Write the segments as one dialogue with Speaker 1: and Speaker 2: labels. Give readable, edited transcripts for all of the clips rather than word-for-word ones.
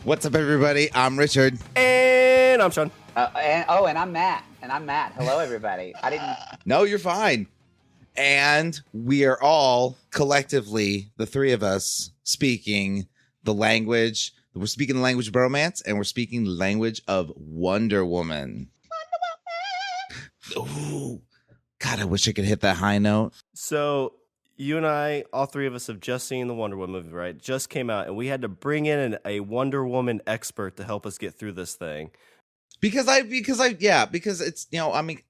Speaker 1: What's up, everybody? I'm Richard.
Speaker 2: And I'm Shawn.
Speaker 3: And I'm Matt. Hello, everybody. I didn't.
Speaker 1: No, you're fine. And we are all collectively, the three of us, speaking the language. We're speaking the language of bromance, and we're speaking the language of Wonder Woman. Ooh, God, I wish I could hit that high note.
Speaker 2: So you and I, all three of us, have just seen the Wonder Woman movie, right? Just came out, and we had to bring in a Wonder Woman expert to help us get through this thing.
Speaker 1: Because it's,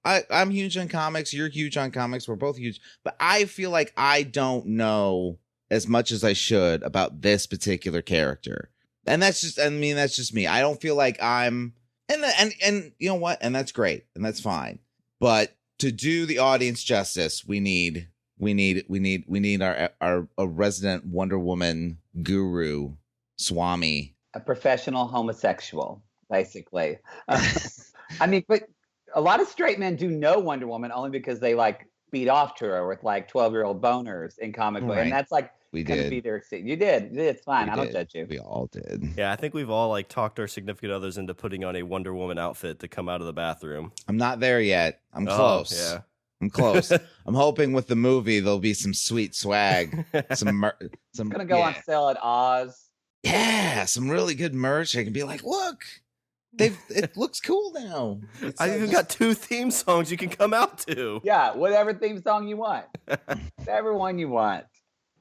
Speaker 1: I'm huge on comics. You're huge on comics. We're both huge, but I feel like I don't know as much as I should about this particular character. And that's just me. I don't feel like I'm, and you know what? And that's great. And that's fine. But to do the audience justice, we need our resident Wonder Woman guru, Swami.
Speaker 3: A professional homosexual, basically. I mean, but a lot of straight men do know Wonder Woman only because they beat off to her with 12-year-old boners in comic book, and that's
Speaker 1: we
Speaker 3: gonna
Speaker 1: did.
Speaker 3: be their scene. You did. It's fine. I don't judge you.
Speaker 1: We all did.
Speaker 2: Yeah, I think we've all talked our significant others into putting on a Wonder Woman outfit to come out of the bathroom.
Speaker 1: I'm not there yet. I'm close.
Speaker 2: Yeah.
Speaker 1: I'm close. I'm hoping with the movie there'll be some sweet swag. Some
Speaker 3: gonna go on sale at Oz.
Speaker 1: Yeah, some really good merch. I can be like, look, it looks cool now.
Speaker 2: I even got 2 theme songs you can come out to.
Speaker 3: Yeah, whatever theme song you want, whatever one you want.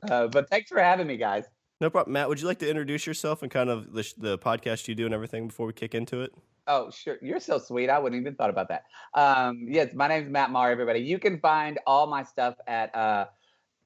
Speaker 3: But thanks for having me, guys.
Speaker 2: No problem. Matt, would you like to introduce yourself and kind of the podcast you do and everything before we kick into it?
Speaker 3: Oh, sure. You're so sweet. I wouldn't even thought about that. Yes, my name's Matt Marr, everybody. You can find all my stuff at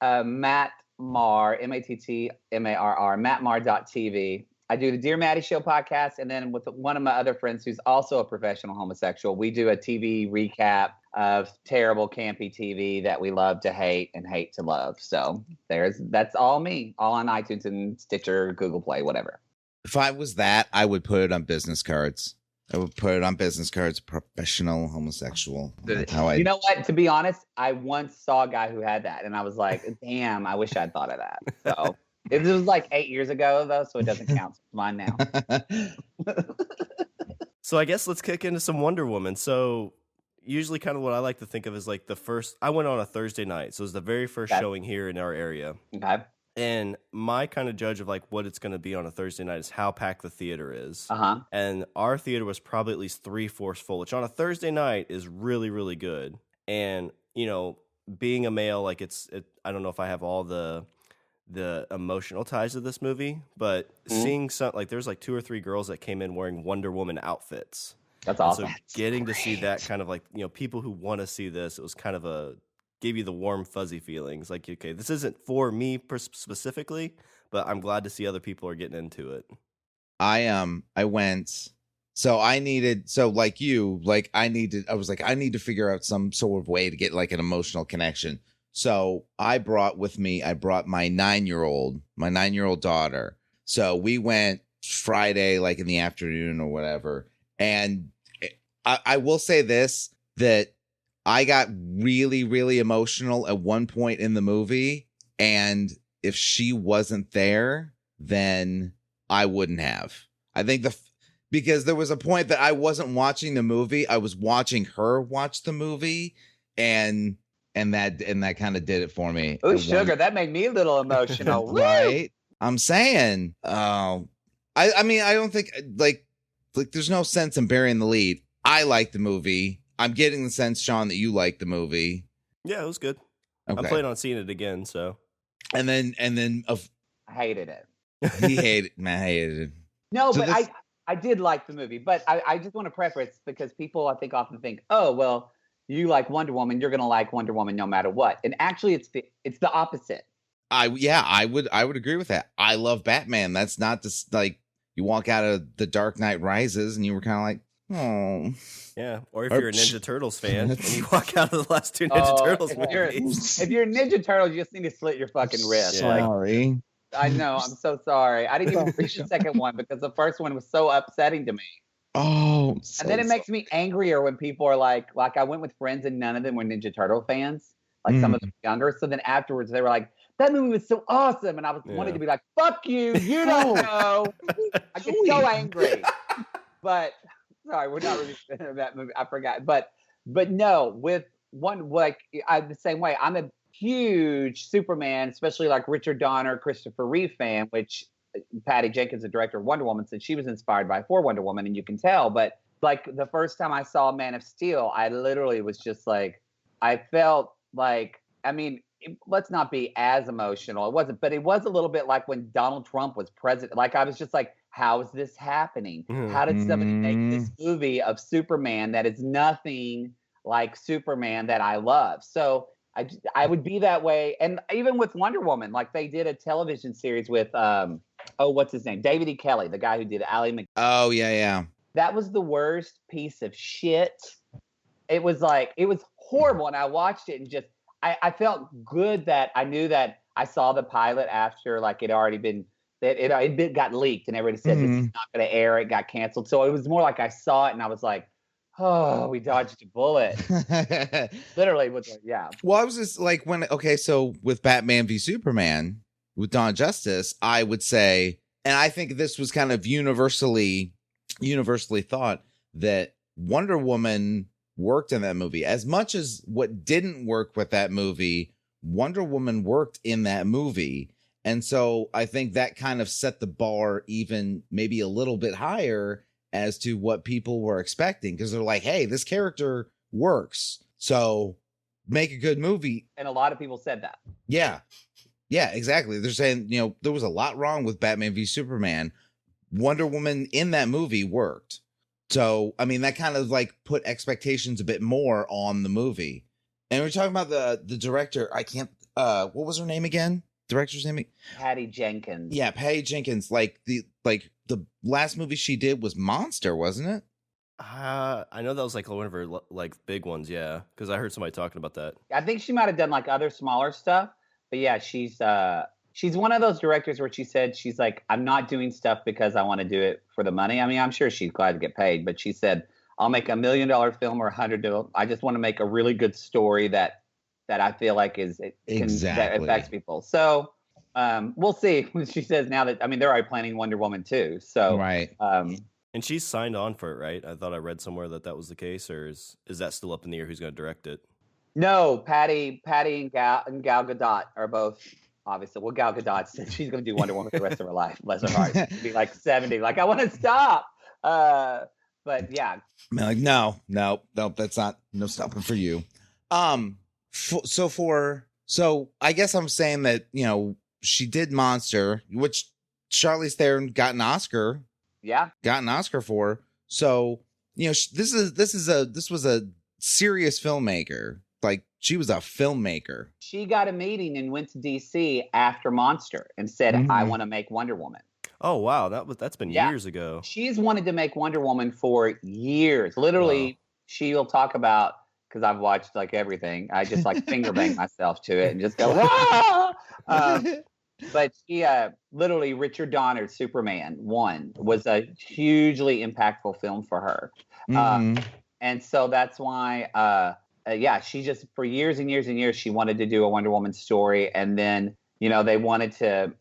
Speaker 3: Matt Marr, MATTMARR, mattmarr.tv. I do the Dear Mattie Show podcast, and then with one of my other friends who's also a professional homosexual, we do a TV recap of terrible, campy TV that we love to hate and hate to love. So that's all me, all on iTunes and Stitcher, Google Play, whatever.
Speaker 1: If I was that, I would put it on business cards. Professional homosexual.
Speaker 3: You know what? To be honest, I once saw a guy who had that, and I was like, damn, I wish I'd thought of that. So it was 8 years ago, though, so it doesn't count. It's mine now.
Speaker 2: So I guess let's kick into some Wonder Woman. So usually kind of what I like to think of is the first, I went on a Thursday night. So it was the very first showing here in our area.
Speaker 3: Okay.
Speaker 2: And my kind of judge of what it's going to be on a Thursday night is how packed the theater is.
Speaker 3: Uh-huh.
Speaker 2: And our theater was probably at least 3/4 full, which on a Thursday night is really, really good. And, being a male, I don't know if I have all the emotional ties of this movie, but seeing some, there's 2 or 3 girls that came in wearing Wonder Woman outfits.
Speaker 3: That's awesome.
Speaker 2: So getting to see that kind of people who want to see this, it was kind of gave you the warm, fuzzy feelings. Okay, this isn't for me specifically, but I'm glad to see other people are getting into it.
Speaker 1: I went, so I needed, I need to figure out some sort of way to get an emotional connection. So I brought my 9-year-old daughter. So we went Friday, in the afternoon or whatever. And I will say this, that I got really, really emotional at one point in the movie. And if she wasn't there, then I wouldn't have. I think because there was a point that I wasn't watching the movie. I was watching her watch the movie, and that kind of did it for me.
Speaker 3: Oh, sugar, that made me a little emotional.
Speaker 1: Right? I'm saying, I don't think there's no sense in burying the lead. I like the movie. I'm getting the sense, Shawn, that you like the movie.
Speaker 2: Yeah, it was good.
Speaker 1: Okay.
Speaker 2: I'm planning on seeing it again. So,
Speaker 1: and then
Speaker 3: I hated it.
Speaker 1: Matt hated it.
Speaker 3: No, so but I did like the movie, but I just want to preface, because people I think often think, oh well, you like Wonder Woman, you're gonna like Wonder Woman no matter what, and actually it's the opposite.
Speaker 1: I would agree with that. I love Batman. That's not just you walk out of The Dark Knight Rises and you were kind of like, oh.
Speaker 2: Yeah, or if you're a Ninja Turtles fan and you walk out of the last 2 Ninja Turtles movies.
Speaker 3: If you're a Ninja Turtle, you just need to slit your fucking wrist.
Speaker 2: Yeah.
Speaker 1: Sorry.
Speaker 3: I know. I'm so sorry. I didn't even read the second one because the first one was so upsetting to me.
Speaker 1: Oh.
Speaker 3: And then it makes me angrier when people are like I went with friends and none of them were Ninja Turtle fans. Some of them younger. So then afterwards they were like, that movie was so awesome. And I was wanted to be like, fuck you, you don't know. I get so angry. But sorry, we're not really that movie. I forgot. But no, with one, like I'm the same way. I'm a huge Superman, especially like Richard Donner, Christopher Reeve fan, which Patty Jenkins, the director of Wonder Woman, said she was inspired by for Wonder Woman, and you can tell. But like the first time I saw Man of Steel, I literally was just like, I felt like, I mean, let's not be as emotional. It wasn't, but it was a little bit like when Donald Trump was president. Like I was just like, how is this happening? How did somebody make this movie of Superman that is nothing like Superman that I love? So I would be that way. And even with Wonder Woman, like they did a television series with, what's his name? David E. Kelly, the guy who did Ally McBeal.
Speaker 1: Oh, yeah.
Speaker 3: That was the worst piece of shit. It was horrible. And I watched it and just, I felt good that I knew that I saw the pilot after like it already been, that it got leaked and everybody said this is not going to air. It got canceled. So it was more like I saw it and I was like, oh, we dodged a bullet. Literally, Well, I was just like so with Batman v Superman with Dawn of Justice, I would say, and I think this was kind of universally thought that Wonder Woman worked in that movie. As much as what didn't work with that movie, Wonder Woman worked in that movie. And so I think that kind of set the bar even maybe a little bit higher as to what people were expecting, because they're like, hey, this character works, so make a good movie. And a lot of people said that.
Speaker 1: Yeah, exactly. They're saying, there was a lot wrong with Batman v Superman. Wonder Woman in that movie worked. So, I mean, that kind of like put expectations a bit more on the movie. And we're talking about the director. I can't, what was her name again? Director's name?
Speaker 3: Patty Jenkins.
Speaker 1: Yeah, Patty Jenkins. The last movie she did was Monster, wasn't it?
Speaker 2: I know that was like one of her like big ones, yeah. Because I heard somebody talking about that.
Speaker 3: I think she might have done like other smaller stuff, but yeah, she's one of those directors where she said she's like, I'm not doing stuff because I want to do it for the money. I mean, I'm sure she's glad to get paid, but she said, I'll make $1 million film or $100. I just want to make a really good story that I feel like that affects people. So we'll see when she says now that, I mean, they're already planning Wonder Woman too. So,
Speaker 1: right.
Speaker 2: And she's signed on for it, right? I thought I read somewhere that was the case, or is that still up in the air who's going to direct it?
Speaker 3: No, Patty and Gal Gadot are both obviously. Well, Gal Gadot said she's going to do Wonder Woman for the rest of her life. Bless her heart. She'll be like 70. Like, I want to stop. But yeah.
Speaker 1: I'm like, no, that's not, no stopping for you. So I guess I'm saying that, she did Monster, which Charlize Theron got an Oscar.
Speaker 3: Yeah.
Speaker 1: Got an Oscar for. So, this was a serious filmmaker. Like, she was a filmmaker.
Speaker 3: She got a meeting and went to DC after Monster and said, I want to make Wonder Woman.
Speaker 2: Oh, wow. That's been years ago.
Speaker 3: She's wanted to make Wonder Woman for years. Literally, she'll talk about, because I've watched like everything. I just like finger bang myself to it and just go, but she literally, Richard Donner's Superman 1 was a hugely impactful film for her. And so that's why, she just, for years and years and years, she wanted to do a Wonder Woman story. And then, they wanted to,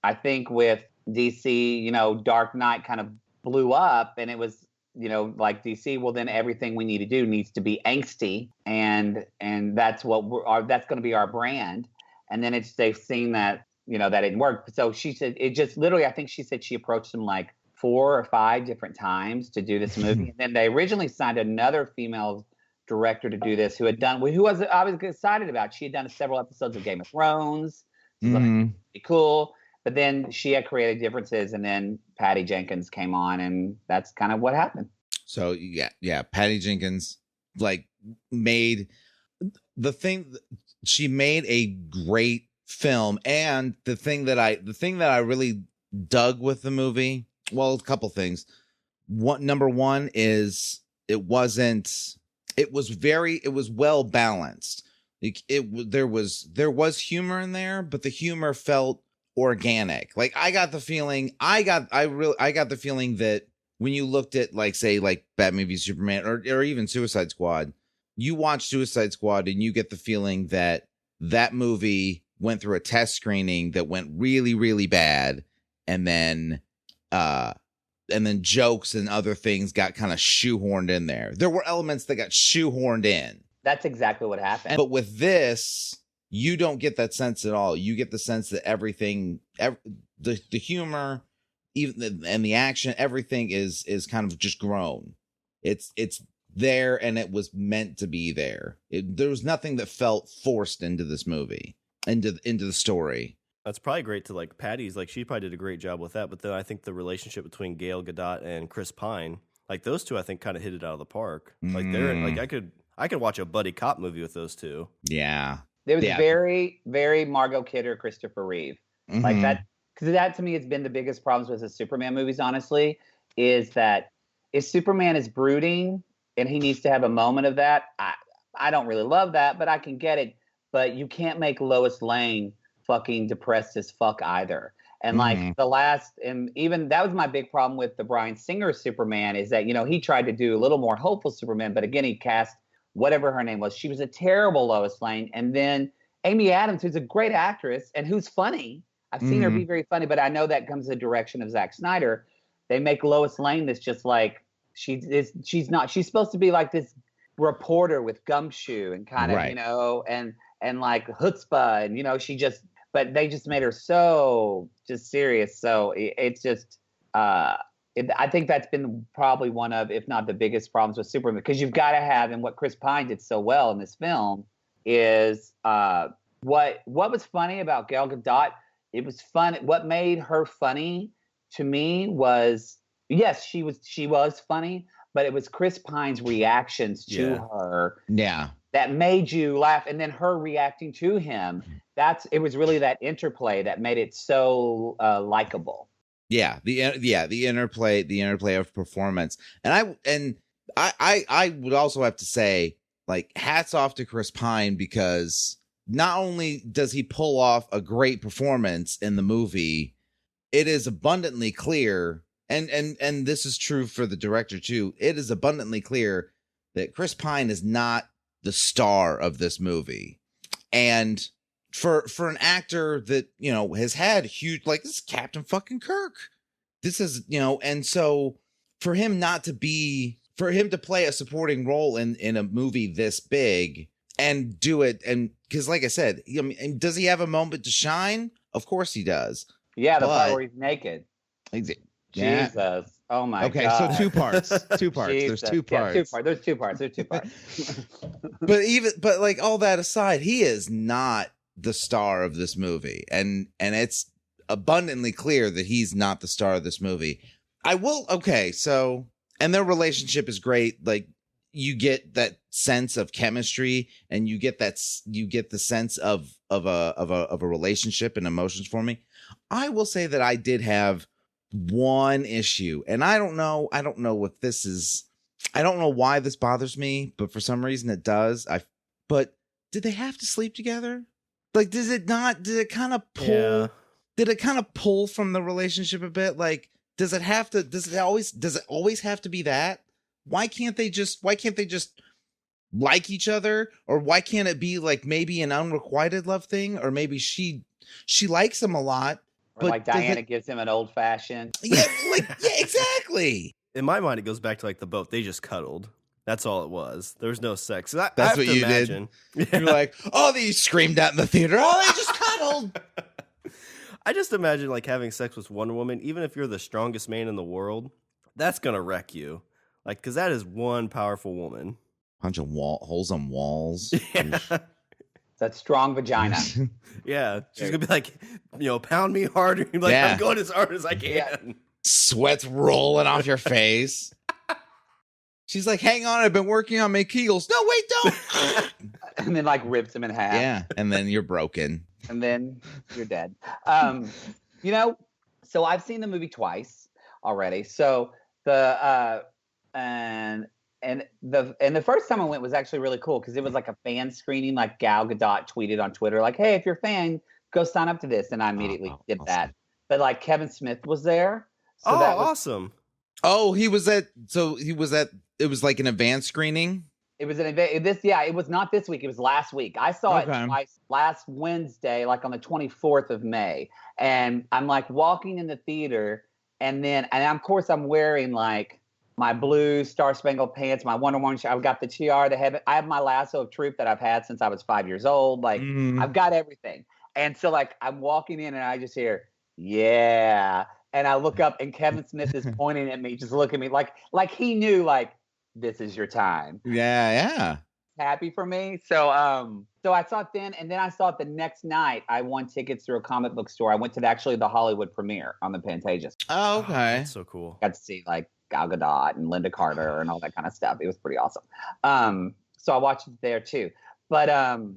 Speaker 3: I think with DC, Dark Knight kind of blew up and it was, like DC, well, then everything we need to do needs to be angsty. And that's what that's going to be our brand. And then they've seen that, that it didn't work. So she said, it just literally, I think she said she approached them like 4 or 5 different times to do this movie. And then they originally signed another female director to do this who I was excited about. She had done several episodes of Game of Thrones. Pretty cool. But then she had creative differences, and then Patty Jenkins came on, and that's kind of what happened. So
Speaker 1: yeah, Patty Jenkins made the thing. She made a great film, and the thing that I really dug with the movie, well, a couple things. Number one is it was well balanced. There was humor in there, but the humor felt organic. Like I got the feeling that when you looked at say Batman v Superman or even Suicide Squad, you watch Suicide Squad and you get the feeling that movie went through a test screening that went really, really bad, and then jokes and other things got kind of shoehorned in there. There were elements that got shoehorned in.
Speaker 3: That's exactly what happened.
Speaker 1: But with this, you don't get that sense at all. You get the sense that everything, the humor, even and the action, everything is kind of just grown. It's there, and it was meant to be there. There was nothing that felt forced into this movie, into the story.
Speaker 2: That's probably great to like Patty's. Like she probably did a great job with that. But then I think the relationship between Gal Gadot and Chris Pine, like those two, I think kind of hit it out of the park. Like they're like I could watch a buddy cop movie with those two.
Speaker 1: Yeah,
Speaker 3: it was very, very Margot Kidder, Christopher Reeve, like that. Because that to me has been the biggest problems with the Superman movies. Honestly, is that if Superman is brooding and he needs to have a moment of that, I don't really love that, but I can get it. But you can't make Lois Lane fucking depressed as fuck either. And like and even that was my big problem with the Bryan Singer Superman, is that, he tried to do a little more hopeful Superman, but again, he cast whatever her name was. She was a terrible Lois Lane. And then Amy Adams, who's a great actress and who's funny. I've seen her be very funny, but I know that comes the direction of Zack Snyder. They make Lois Lane this just like, she's supposed to be like this reporter with gumshoe and kind of, and like chutzpah, and, but they just made her so just serious. So it's just, I think that's been probably one of, if not the biggest problems with Superman, because you've got to have, and what Chris Pine did so well in this film is what was funny about Gal Gadot. It was fun. What made her funny to me was, yes, she was funny, but it was Chris Pine's reactions to her.
Speaker 1: Yeah.
Speaker 3: That made you laugh, and then her reacting to him. It was really that interplay that made it so likable.
Speaker 1: Yeah, the interplay of performance, and I would also have to say, like, hats off to Chris Pine, because not only does he pull off a great performance in the movie, it is abundantly clear, and this is true for the director too. It is abundantly clear that Chris Pine is not the star of this movie, and for an actor that has had huge, like, this is Captain fucking Kirk, this is and so for him to play a supporting role in a movie this big and do it, and because like I said, does he have a moment to shine? Of course he does.
Speaker 3: Yeah, the part where he's naked.
Speaker 1: Yeah.
Speaker 3: Jesus. Oh my God.
Speaker 4: Okay, so two parts. There's two parts.
Speaker 3: Yeah, There's two parts.
Speaker 1: but like, all that aside, he is not the star of this movie, and it's abundantly clear that he's not the star of this movie. So, and their relationship is great. Like, you get that sense of chemistry, and you get the sense of a relationship and emotions for me. I will say that I did have one issue, and I don't know what this is. I don't know why this bothers me, but for some reason it does. But did they have to sleep together? Like, did it kind of pull? Yeah. Did it kind of pull from the relationship a bit? Like, does it always have to be that? Why can't they just like each other? Or why can't it be like maybe an unrequited love thing? Or maybe she likes him a lot.
Speaker 3: Or like Diana gives him an old fashioned.
Speaker 1: Yeah, exactly.
Speaker 2: In my mind, it goes back to like the boat. They just cuddled. That's all it was. There was no sex.
Speaker 1: That's what you did. You're like, oh, they screamed out in the theater. Oh, they just cuddled.
Speaker 2: I just imagine like having sex with Wonder Woman, even if you're the strongest man in the world, that's gonna wreck you. Like, because that is one powerful woman.
Speaker 1: Bunch of holes on walls.
Speaker 2: Yeah.
Speaker 3: That strong vagina.
Speaker 2: Yeah, she's gonna be like, pound me harder. Like, I'm going as hard as I can.
Speaker 3: Yeah.
Speaker 1: Sweat's rolling off your face. She's like, hang on, I've been working on my Kegels. No, wait, don't.
Speaker 3: And then like rips him in half.
Speaker 1: Yeah, and then you're broken.
Speaker 3: And then you're dead. So I've seen the movie twice already. So the first time I went was actually really cool, because it was like a fan screening. Like Gal Gadot tweeted on Twitter, like, hey, if you're a fan, go sign up to this. And I immediately did that. But like Kevin Smith was there. So that was
Speaker 2: awesome.
Speaker 1: Oh, it was like an advanced screening.
Speaker 3: It was an event. It was not this week. It was last week. I saw it
Speaker 4: Okay.
Speaker 3: twice last Wednesday, like on the 24th of May. And I'm like walking in the theater, and of course I'm wearing like my blue Star Spangled Pants, my Wonder Woman. I've got the tiara, I have my lasso of truth that I've had since I was 5 years old. Like I've got everything. And so like I'm walking in and I just hear, yeah. And I look up and Kevin Smith is pointing at me, just looking at me like he knew like this is your time.
Speaker 1: Yeah.
Speaker 3: Happy for me. So so I saw it then, and then I saw it the next night. I won tickets through a comic book store. I went to the Hollywood premiere on the Pantages.
Speaker 1: Oh, okay.
Speaker 2: That's so cool.
Speaker 3: Got to see like Gal Gadot and Linda Carter and all that kind of stuff. It was pretty awesome. So I watched it there too. But the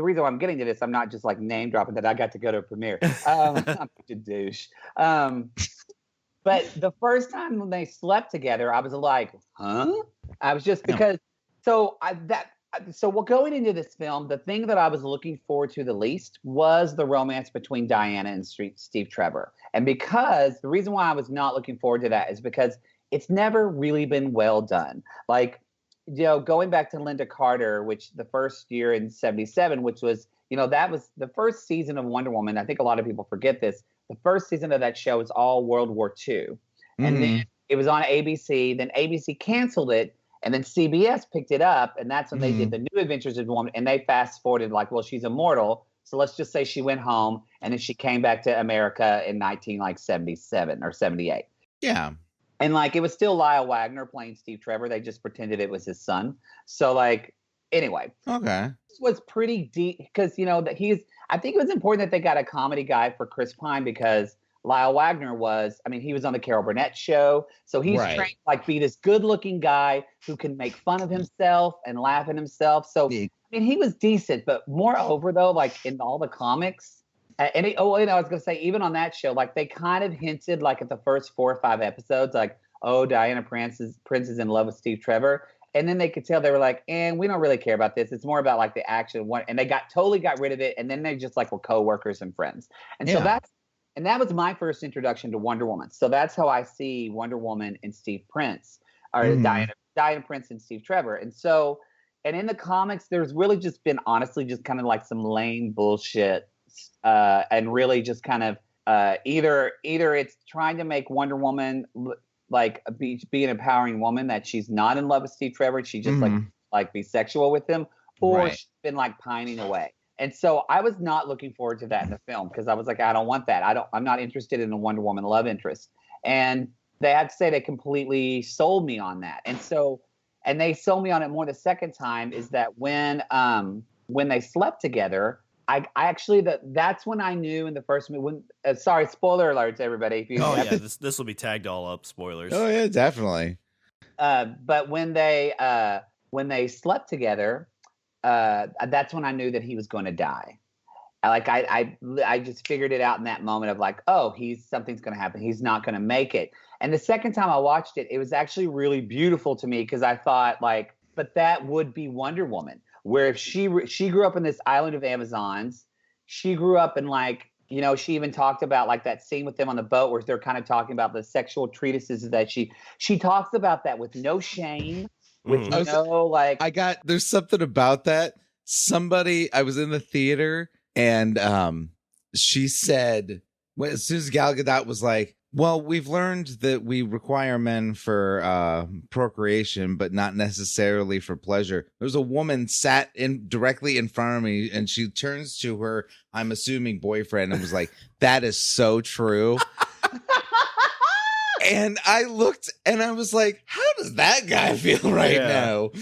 Speaker 3: reason why I'm getting to this, I'm not just like name dropping that I got to go to a premiere. I'm such a douche. But the first time when they slept together, I was like, huh? I was just because so going into this film, the thing that I was looking forward to the least was the romance between Diana and Steve Trevor. And because the reason why I was not looking forward to that is because it's never really been well done. Like, going back to Linda Carter, which the first year in 77, which was, that was the first season of Wonder Woman. I think a lot of people forget this. The first season of that show was all World War II. And then it was on ABC. Then ABC canceled it. And then CBS picked it up. And that's when they did the New Adventures of Woman. And they fast forwarded like, well, she's immortal. So let's just say she went home. And then she came back to America in 1977 or 78.
Speaker 1: Yeah.
Speaker 3: And like, it was still Lyle Wagner playing Steve Trevor. They just pretended it was his son. So like, anyway.
Speaker 1: Okay.
Speaker 3: This was pretty deep because, I think it was important that they got a comedy guy for Chris Pine because Lyle Wagner he was on the Carol Burnett show. So he's trained to like be this good looking guy who can make fun of himself and laugh at himself. So, he was decent, but moreover though, like in all the comics, I was going to say, even on that show, like they kind of hinted like at the first 4 or 5 episodes, like, oh, Diana Prince is in love with Steve Trevor. And then they could tell they were like, we don't really care about this. It's more about like the action. And they totally got rid of it. And then they just like were coworkers and friends. And so that was my first introduction to Wonder Woman. So that's how I see Wonder Woman and Steve Prince, or Diana Prince and Steve Trevor. And so, and in the comics, there's really just been honestly just kind of like some lame bullshit. And really just kind of either it's trying to make Wonder Woman like be an empowering woman that she's not in love with Steve Trevor. She just like be sexual with him, or she's been like pining away. And so I was not looking forward to that in the film because I was like, I don't want that. I'm not interested in a Wonder Woman love interest. And they had to say they completely sold me on that. And so, and they sold me on it more the second time is that when they slept together, I actually that's when I knew in the first movie. Sorry, spoiler alerts, everybody.
Speaker 2: This will be tagged all up. Spoilers.
Speaker 1: Oh yeah, definitely.
Speaker 3: But when they slept together, that's when I knew that he was going to die. Like I just figured it out in that moment of like, oh, something's going to happen. He's not going to make it. And the second time I watched it, it was actually really beautiful to me because I thought like, but that would be Wonder Woman. Where if she grew up in this island of Amazons, she grew up in like, she even talked about like that scene with them on the boat where they're kind of talking about the sexual treatises that she talks about that with no shame, with
Speaker 1: there's something about that. I was in the theater and she said, as soon as Gal Gadot was like, well, we've learned that we require men for procreation, but not necessarily for pleasure. There's a woman sat directly in front of me, and she turns to her, I'm assuming boyfriend, and was like, that is so true. And I looked, and I was like, how does that guy feel now?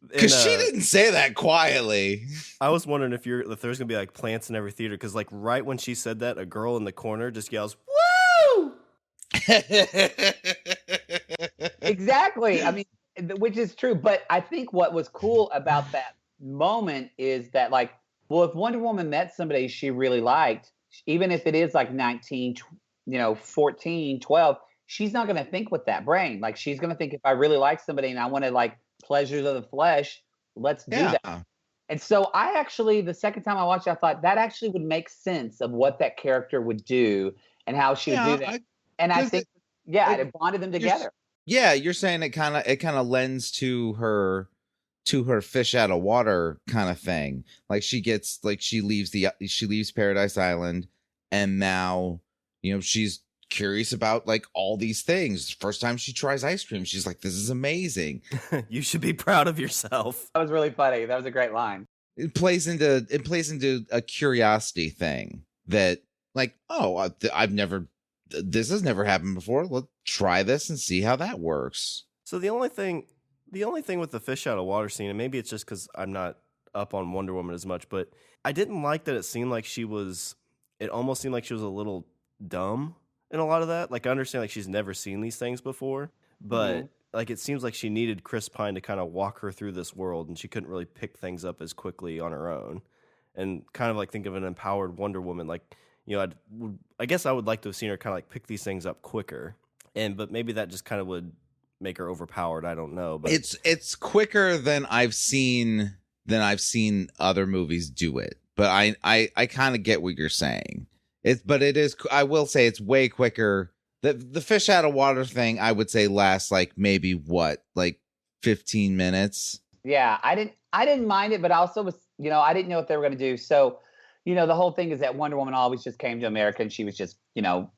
Speaker 1: Because she didn't say that quietly.
Speaker 2: I was wondering if there's going to be like plants in every theater, because like right when she said that, a girl in the corner just yells, woo!
Speaker 3: Exactly. I mean, which is true. But I think what was cool about that moment is that, like, well, if Wonder Woman met somebody she really liked, even if it is like 19, 14, 12, she's not going to think with that brain. Like, she's going to think, if I really like somebody and I want to like pleasures of the flesh, let's do that. And so I actually, the second time I watched it, I thought that actually would make sense of what that character would do and how she would do that. And I think, it bonded them together.
Speaker 1: Yeah, you're saying it kind of lends to her fish out of water kind of thing. Like she leaves Paradise Island, and now she's curious about like all these things. First time she tries ice cream, she's like, this is amazing.
Speaker 2: You should be proud of yourself.
Speaker 3: That was really funny. That was a great line.
Speaker 1: It plays into a curiosity thing that like, oh, this has never happened before. Let's try this and see how that works.
Speaker 2: So the only thing with the fish out of water scene, and maybe it's just because I'm not up on Wonder Woman as much, but I didn't like that it almost seemed like she was a little dumb in a lot of that. Like, I understand like she's never seen these things before, but like it seems like she needed Chris Pine to kind of walk her through this world, and she couldn't really pick things up as quickly on her own. And kind of like think of an empowered Wonder Woman, like, I guess I would like to have seen her kind of like pick these things up quicker. But maybe that just kind of would make her overpowered. I don't know, but
Speaker 1: it's quicker than I've seen other movies do it. But I kind of get what you're saying. I will say it's way quicker. The fish out of water thing, I would say, lasts like maybe 15 minutes.
Speaker 3: Yeah, I didn't mind it, but I also was, I didn't know what they were going to do. So, the whole thing is that Wonder Woman always just came to America, and she was just,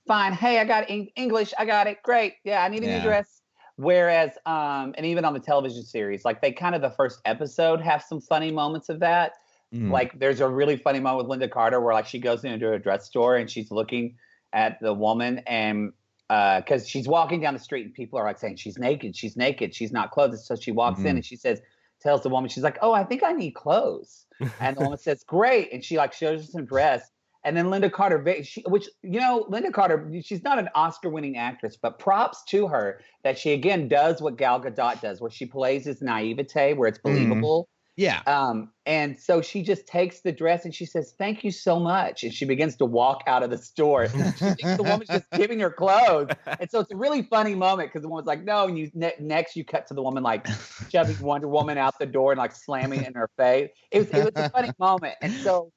Speaker 3: fine. Hey, I got English. I got it. Great. Yeah, I need a new dress. Whereas, and even on the television series, like they kind of the first episode have some funny moments of that. Like there's a really funny moment with Linda Carter where like she goes into a dress store and she's looking at the woman, and because she's walking down the street and people are like saying she's naked, she's not clothed. So she walks in and she tells the woman, she's like, oh, I think I need clothes. And the woman says, great. And she like shows her some dress. And then Linda Carter, Linda Carter, she's not an Oscar-winning actress, but props to her that she, again, does what Gal Gadot does, where she plays this naivete, where it's believable.
Speaker 1: Yeah.
Speaker 3: And so she just takes the dress and she says, thank you so much. And she begins to walk out of the store. She thinks the woman's just giving her clothes. And so it's a really funny moment because the woman's like, no. And next you cut to the woman like shoving Wonder Woman out the door and like slamming it in her face. It was a funny moment. And so,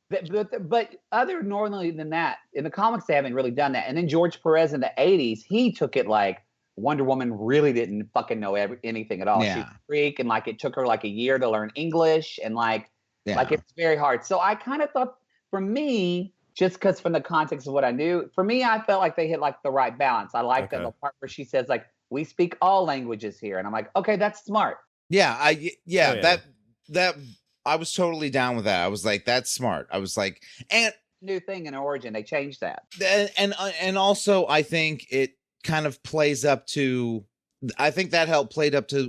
Speaker 3: but other normally than that, in the comics, they haven't really done that. And then George Perez in the 80s, he took it like Wonder Woman really didn't fucking know anything at all.
Speaker 1: Yeah.
Speaker 3: She's a freak, and like it took her like a year to learn English, and like it's very hard. So I kind of thought, for me, just because from the context of what I knew, for me, I felt like they hit like the right balance. I like that little part where she says like, we speak all languages here. And I'm like, okay, that's smart.
Speaker 1: Yeah. That I was totally down with that. I was like, that's smart. I was like, and
Speaker 3: new thing in Origin, they changed that.
Speaker 1: And also I think it kind of played up to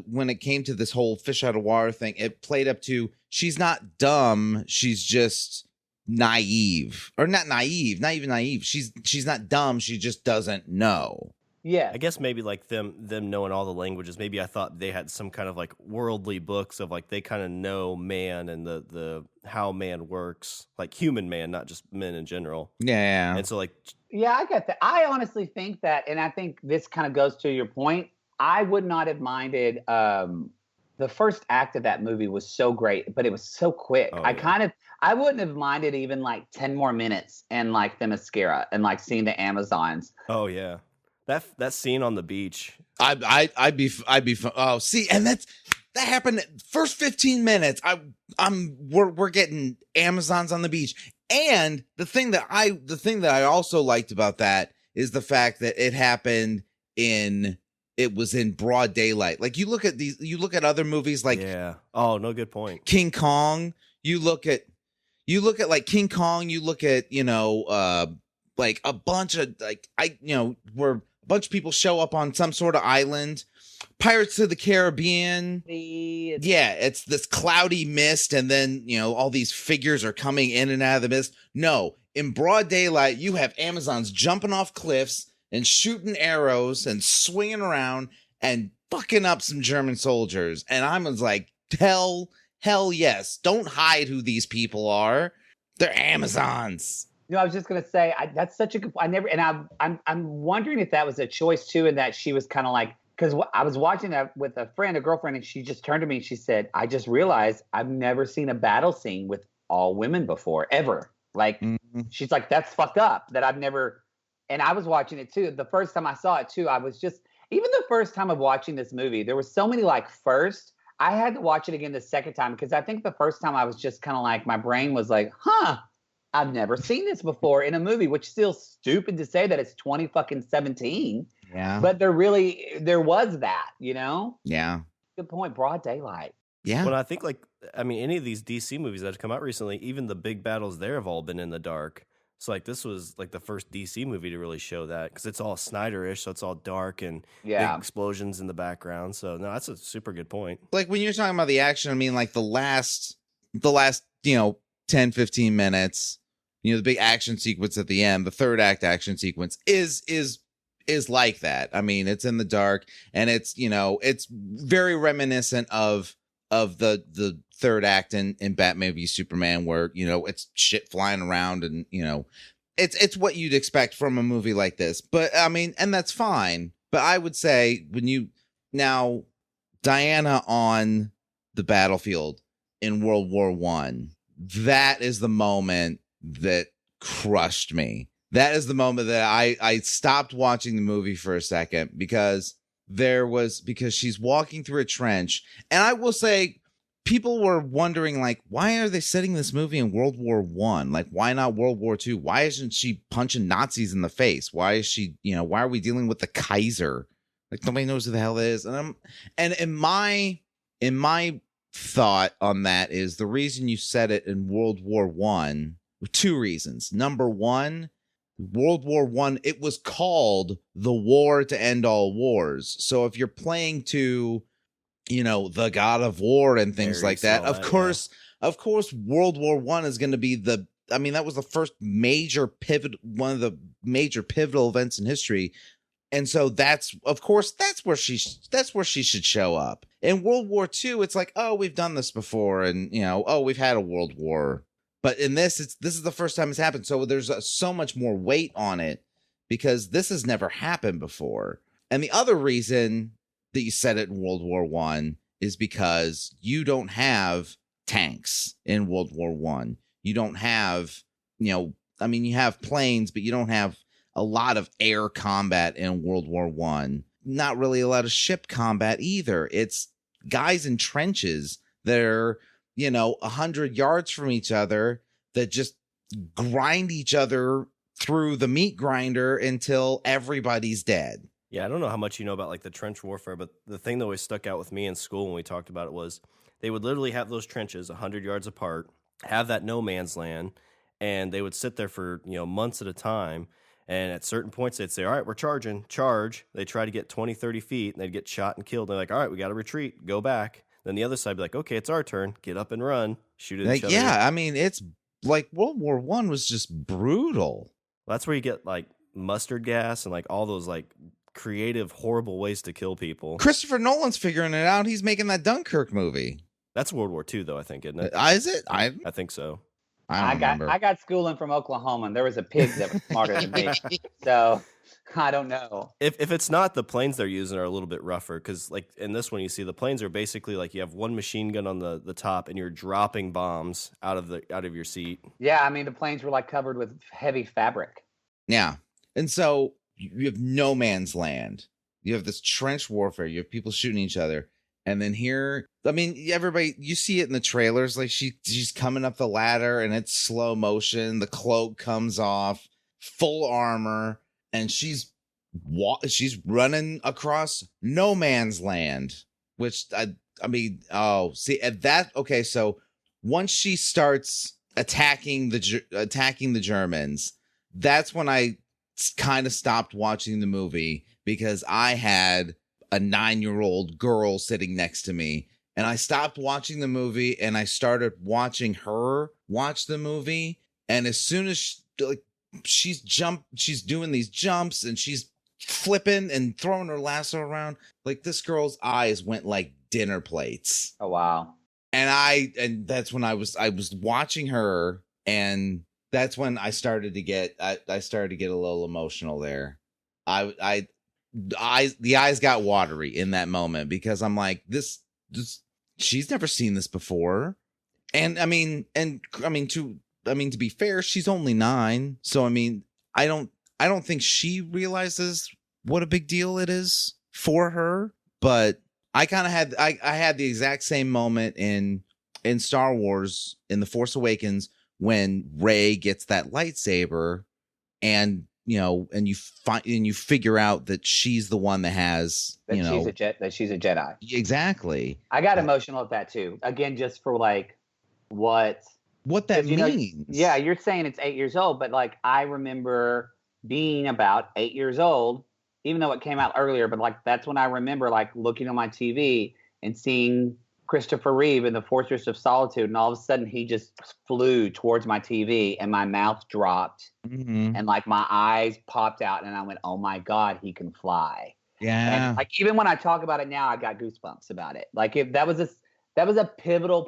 Speaker 1: when it came to this whole fish out of water thing. It played up to, she's not dumb. She's just naive, or not naive, not even naive. She's not dumb. She just doesn't know.
Speaker 3: Yeah.
Speaker 2: I guess maybe like them knowing all the languages, maybe I thought they had some kind of like worldly books of like they kind of know man and the how man works, like human man, not just men in general.
Speaker 1: Yeah.
Speaker 2: And so like,
Speaker 3: yeah, I get that. I honestly think that, and I think this kind of goes to your point, I would not have minded the first act of that movie was so great, but it was so quick.
Speaker 2: Oh,
Speaker 3: I wouldn't have minded even like 10 more minutes and like the mascara and like seeing the Amazons.
Speaker 2: Oh yeah. That scene on the beach.
Speaker 1: I'd be oh, see, and that happened first 15 minutes. We're getting Amazons on the beach. And the thing that I also liked about that is the fact that it was in broad daylight. Like you look at other movies like,
Speaker 2: yeah. Oh, no, good point.
Speaker 1: King Kong. You look at like King Kong, you look at, like a bunch of like, where a bunch of people show up on some sort of island. Pirates of the Caribbean. Yeah, it's this cloudy mist, and then, all these figures are coming in and out of the mist. No, in broad daylight, you have Amazons jumping off cliffs and shooting arrows and swinging around and fucking up some German soldiers. And I was like, hell yes. Don't hide who these people are. They're Amazons.
Speaker 3: I was just gonna say that's such a good. I'm wondering if that was a choice too, and that she was kind of like, because I was watching that with a girlfriend, and she just turned to me and she said, "I just realized I've never seen a battle scene with all women before, ever." Like, she's like, "That's fucked up." That I've never. And I was watching it too. The first time I saw it too, I was just, Even the first time of watching this movie, there were so many like first. I had to watch it again the second time because I think the first time I was just kind of like, my brain was like, huh, I've never seen this before in a movie, which is still stupid to say that it's 2017.
Speaker 1: Yeah.
Speaker 3: But there was that, you know?
Speaker 1: Yeah.
Speaker 3: Good point. Broad daylight.
Speaker 1: Yeah.
Speaker 2: Well, I think any of these DC movies that have come out recently, even the big battles there have all been in the dark. So like this was like the first DC movie to really show that because it's all Snyder-ish, so it's all dark and big explosions in the background. So no, that's a super good point.
Speaker 1: Like when you're talking about the action, I mean like the last 10, 15 minutes, the big action sequence at the end, the third act action sequence is like that. I mean, it's in the dark and it's very reminiscent of the third act in Batman v Superman where, it's shit flying around and, it's what you'd expect from a movie like this. But I mean, and that's fine. But I would say now Diana on the battlefield in World War I, that is the moment that crushed me. That is the moment that I stopped watching the movie for a second because she's walking through a trench. And I will say, people were wondering, like, why are they setting this movie in World War I? Like, why not World War II? Why isn't she punching Nazis in the face? Why is she, why are we dealing with the Kaiser? Like, nobody knows who the hell that is. And in my thought on that is the reason you set it in World War I, two reasons. Number one, World War I, it was called the war to end all wars. So if you're playing to, the God of War and things like that, of course, World War I is going to be that was the first one of the major pivotal events in history. And so that's where she should show up. In World War II, it's like, oh, we've done this before. And, we've had a world war. But in this is the first time it's happened. So there's so much more weight on it because this has never happened before. And the other reason that you set it in World War I is because you don't have tanks in World War I. You don't have, you have planes, but you don't have a lot of air combat in World War I. Not really a lot of ship combat either. It's guys in trenches that are 100 yards from each other that just grind each other through the meat grinder until everybody's dead.
Speaker 2: Yeah, I don't know how much you know about like the trench warfare, but the thing that always stuck out with me in school when we talked about it was they would literally have those trenches 100 yards apart, have that no man's land, and they would sit there for months at a time. And at certain points, they'd say, all right, we're charging, charge. They try to get 20, 30 feet, and they'd get shot and killed. They're like, all right, we got to retreat, go back. Then the other side would be like, okay, it's our turn. Get up and run. Shoot at each other.
Speaker 1: Yeah, it's like World War I was just brutal.
Speaker 2: That's where you get like mustard gas and like all those like creative, horrible ways to kill people.
Speaker 1: Christopher Nolan's figuring it out. He's making that Dunkirk movie.
Speaker 2: That's World War II, though, I think, isn't it?
Speaker 1: Is it? I
Speaker 2: think so.
Speaker 3: I got schooling from Oklahoma, and there was a pig that was smarter than me. So I don't know.
Speaker 2: If it's not, the planes they're using are a little bit rougher because, like in this one, you see the planes are basically like you have one machine gun on the top, and you're dropping bombs out of your seat.
Speaker 3: Yeah, the planes were like covered with heavy fabric.
Speaker 1: Yeah, and so you have no man's land. You have this trench warfare. You have people shooting each other. And then here, everybody, you see it in the trailers. Like she's coming up the ladder and it's slow motion. The cloak comes off, full armor, and she's running across no man's land. Which okay. So once she starts attacking the Germans, that's when I kind of stopped watching the movie because I had a 9-year-old girl sitting next to me, and I stopped watching the movie and I started watching her watch the movie. And as soon as she's doing these jumps and she's flipping and throwing her lasso around, like this girl's eyes went like dinner plates.
Speaker 3: Oh wow.
Speaker 1: And that's when I was watching her, and that's when I started to get a little emotional there. The eyes got watery in that moment because I'm like, this she's never seen this before. And to be fair, she's only 9. So I don't think she realizes what a big deal it is for her, but I kind of had I had the exact same moment in Star Wars in The Force Awakens when Rey gets that lightsaber, and and you figure out that she's the one that has
Speaker 3: that she's a Jedi.
Speaker 1: Exactly.
Speaker 3: I got emotional at that too. Again, just for like what
Speaker 1: that means.
Speaker 3: Yeah, you're saying it's 8 years old, but like I remember being about 8 years old, even though it came out earlier, but like that's when I remember like looking on my TV and seeing Christopher Reeve in The Fortress of Solitude, and all of a sudden he just flew towards my TV and my mouth dropped and like my eyes popped out and I went, oh my God, he can fly.
Speaker 1: Yeah.
Speaker 3: And like even when I talk about it now, I got goosebumps about it. Like if that was a pivotal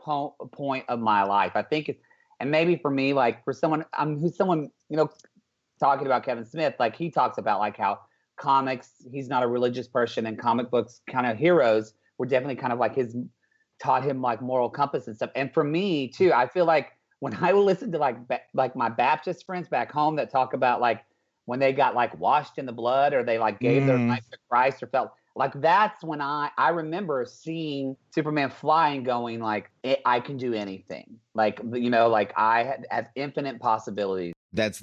Speaker 3: point of my life. I think and maybe for me, like for someone who's someone, talking about Kevin Smith, like he talks about like how comics, he's not a religious person, and comic books kind of heroes were definitely kind of like taught him like moral compass and stuff. And for me too, I feel like when I listen to like my Baptist friends back home that talk about like when they got like washed in the blood or they like gave their life to Christ or felt like, that's when I remember seeing Superman fly and going like, I can do anything. Like, like I have infinite possibilities.
Speaker 1: That's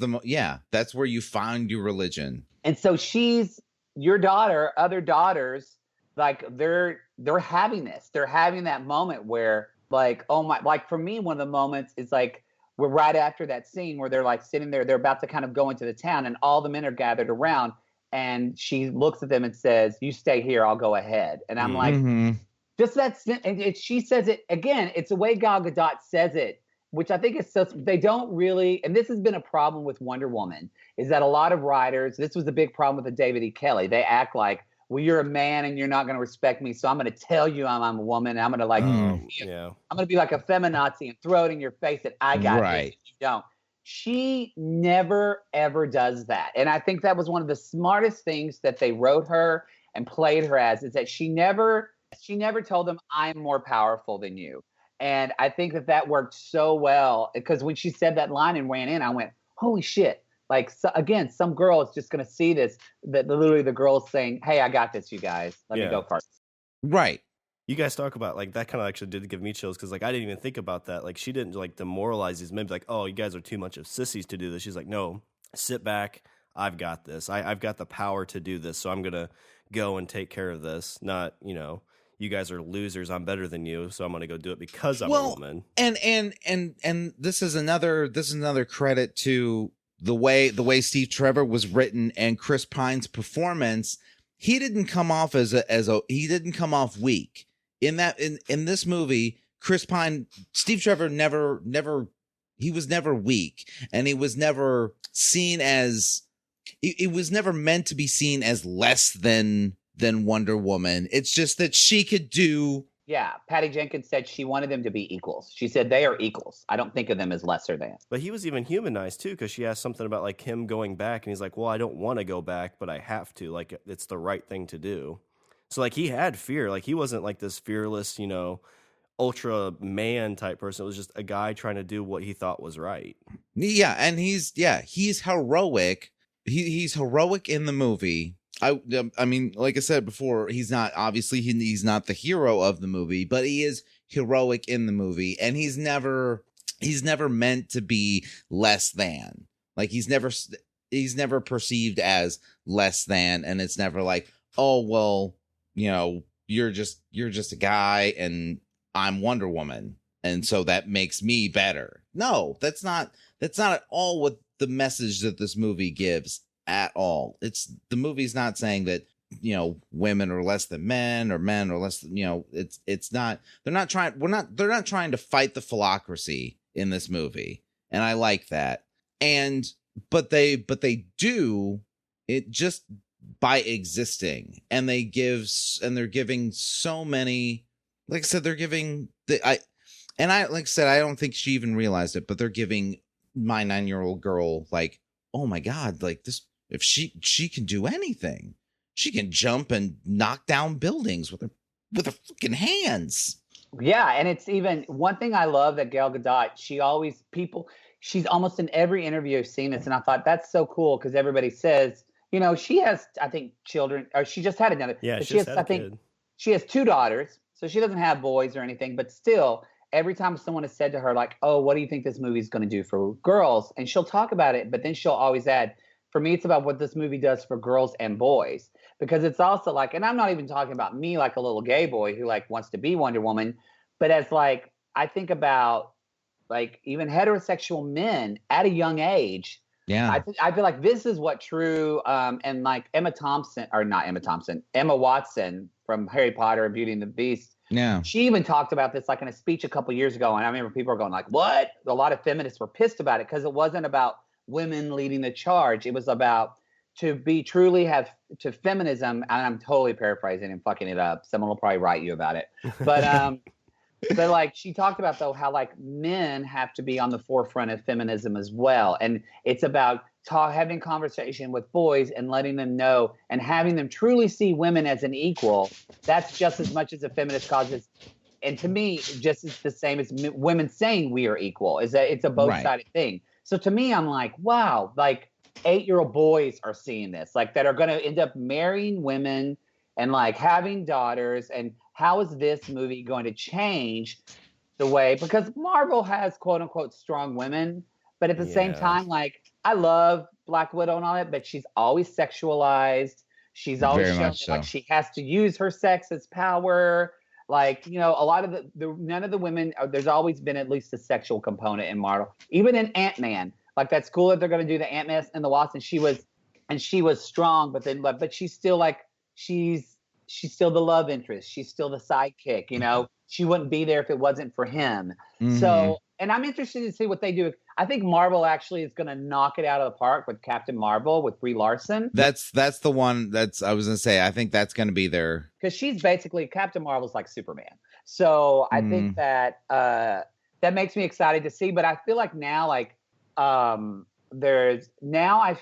Speaker 1: that's where you find your religion.
Speaker 3: And so she's your daughter, other daughters, like they're having this. They're having that moment where like, oh my, like for me, one of the moments is like we're right after that scene where they're like sitting there, they're about to kind of go into the town and all the men are gathered around and she looks at them and says, you stay here, I'll go ahead. And I'm like, just that, and she says it again, it's the way Gal Gadot says it, which I think is so, they don't really, and this has been a problem with Wonder Woman, is that a lot of writers, this was the big problem with the David E. Kelly, they act like, well, you're a man and you're not going to respect me, so I'm going to tell you I'm a woman. I'm going to like, I'm going to be like a feminazi and throw it in your face that I got this, you don't. She never, ever does that. And I think that was one of the smartest things that they wrote her and played her as, is that she never told them, I'm more powerful than you. And I think that worked so well, because when she said that line and ran in, I went, holy shit. Like, so, again, some girl is just going to see this, that literally the girl's saying, hey, I got this, you guys. Let me go first.
Speaker 1: Right.
Speaker 2: You guys talk about, like, that kind of actually did give me chills, because, like, I didn't even think about that. Like, she didn't, like, demoralize these men, like, oh, you guys are too much of sissies to do this. She's like, no, sit back. I've got this. I've got the power to do this, so I'm going to go and take care of this. Not, you guys are losers. I'm better than you, so I'm going to go do it because I'm a woman.
Speaker 1: And this is another credit to the way Steve Trevor was written and Chris Pine's performance. He didn't come off he didn't come off weak in this movie. Steve Trevor he was never weak, and he was never seen as, it was never meant to be seen as less than Wonder Woman. It's just that she could do.
Speaker 3: Yeah, Patty Jenkins said she wanted them to be equals. She said they are equals. I don't think of them as lesser than.
Speaker 2: But he was even humanized too, because she asked something about like him going back, and he's like, well, I don't want to go back, but I have to. Like, it's the right thing to do. So like he had fear. Like he wasn't like this fearless, ultra man type person. It was just a guy trying to do what he thought was right.
Speaker 1: Yeah, and he's heroic. He's heroic in the movie. I mean, like I said before, he's not the hero of the movie, but he is heroic in the movie, and he's never meant to be less than. Like he's never perceived as less than, and it's never like, oh well, you're just a guy and I'm Wonder Woman, and so that makes me better. No, that's not at all what the message that this movie gives at all. The movie's not saying that women are less than men or men are less than, it's not, they're not trying to fight the philocracy in this movie, and I like that. But they do it just by existing, and they're giving so many, like I said, they're giving I don't think she even realized it, but they're giving my 9-year-old girl like, oh my God, like this, if she can do anything, she can jump and knock down buildings with her freaking hands.
Speaker 3: Yeah, and it's even one thing I love that Gal Gadot, she's almost in every interview I've seen this, and I thought that's so cool, because everybody says, you know, she has, I think, children, or she just had another.
Speaker 2: Yeah,
Speaker 3: but
Speaker 2: she has had a kid.
Speaker 3: She has 2 daughters, so she doesn't have boys or anything. But still, every time someone has said to her, like, "Oh, what do you think this movie is going to do for girls?" and she'll talk about it, but then she'll always add, "For me, it's about what this movie does for girls and boys." Because it's also like, and I'm not even talking about me like a little gay boy who like wants to be Wonder Woman, but as like I think about like even heterosexual men at a young age.
Speaker 1: Yeah.
Speaker 3: I feel like this is what true and like Emma Watson from Harry Potter and Beauty and the Beast.
Speaker 1: Yeah.
Speaker 3: She even talked about this like in a speech a couple years ago, and I remember people were going like, "What?" A lot of feminists were pissed about it because it wasn't about women leading the charge. It was about to be truly have to feminism, and I'm totally paraphrasing and fucking it up. Someone will probably write you about it. But but like she talked about though how like men have to be on the forefront of feminism as well. And it's about having conversation with boys and letting them know and having them truly see women as an equal. That's just as much as a feminist cause is. And to me, just as the same as women saying we are equal, is that it's a both-sided thing. So to me, I'm like, wow, like 8-year-old boys are seeing this, like that are going to end up marrying women and like having daughters. And how is this movie going to change the way? Because Marvel has quote unquote strong women, but at the same time, like I love Black Widow and all that, but she's always sexualized. She's always shown that, like she has to use her sex as power. Like, you know, a lot of none of the women, there's always been at least a sexual component in Marvel. Even in Ant-Man, like that's cool that they're going to do the Ant-Man and the Wasp, and she was strong, but she's still like, she's still the love interest. She's still the sidekick, you know? She wouldn't be there if it wasn't for him. Mm-hmm. So, and I'm interested to see what they do. I think Marvel actually is going to knock it out of the park with Captain Marvel with Brie Larson.
Speaker 1: That's the one I was going to say, I think that's going to be their.
Speaker 3: Because she's basically, Captain Marvel's like Superman. So I think that that makes me excited to see. But I feel like now, like, I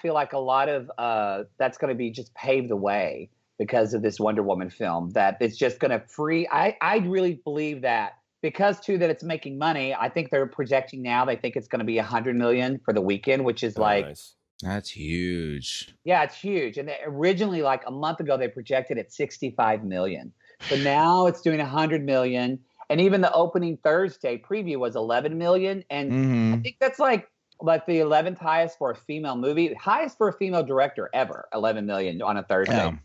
Speaker 3: feel like a lot of that's going to be just paved the way because of this Wonder Woman film, that it's just going to free. I really believe that because too that it's making money. I think they're projecting now. They think it's going to be $100 million for the weekend, which is nice.
Speaker 1: That's huge.
Speaker 3: Yeah, it's huge. And originally, like a month ago, they projected at $65 million. So now it's doing $100 million. And even the opening Thursday preview was $11 million. And I think that's like the 11th highest for a female movie, highest for a female director ever, $11 million on a Thursday. Yeah.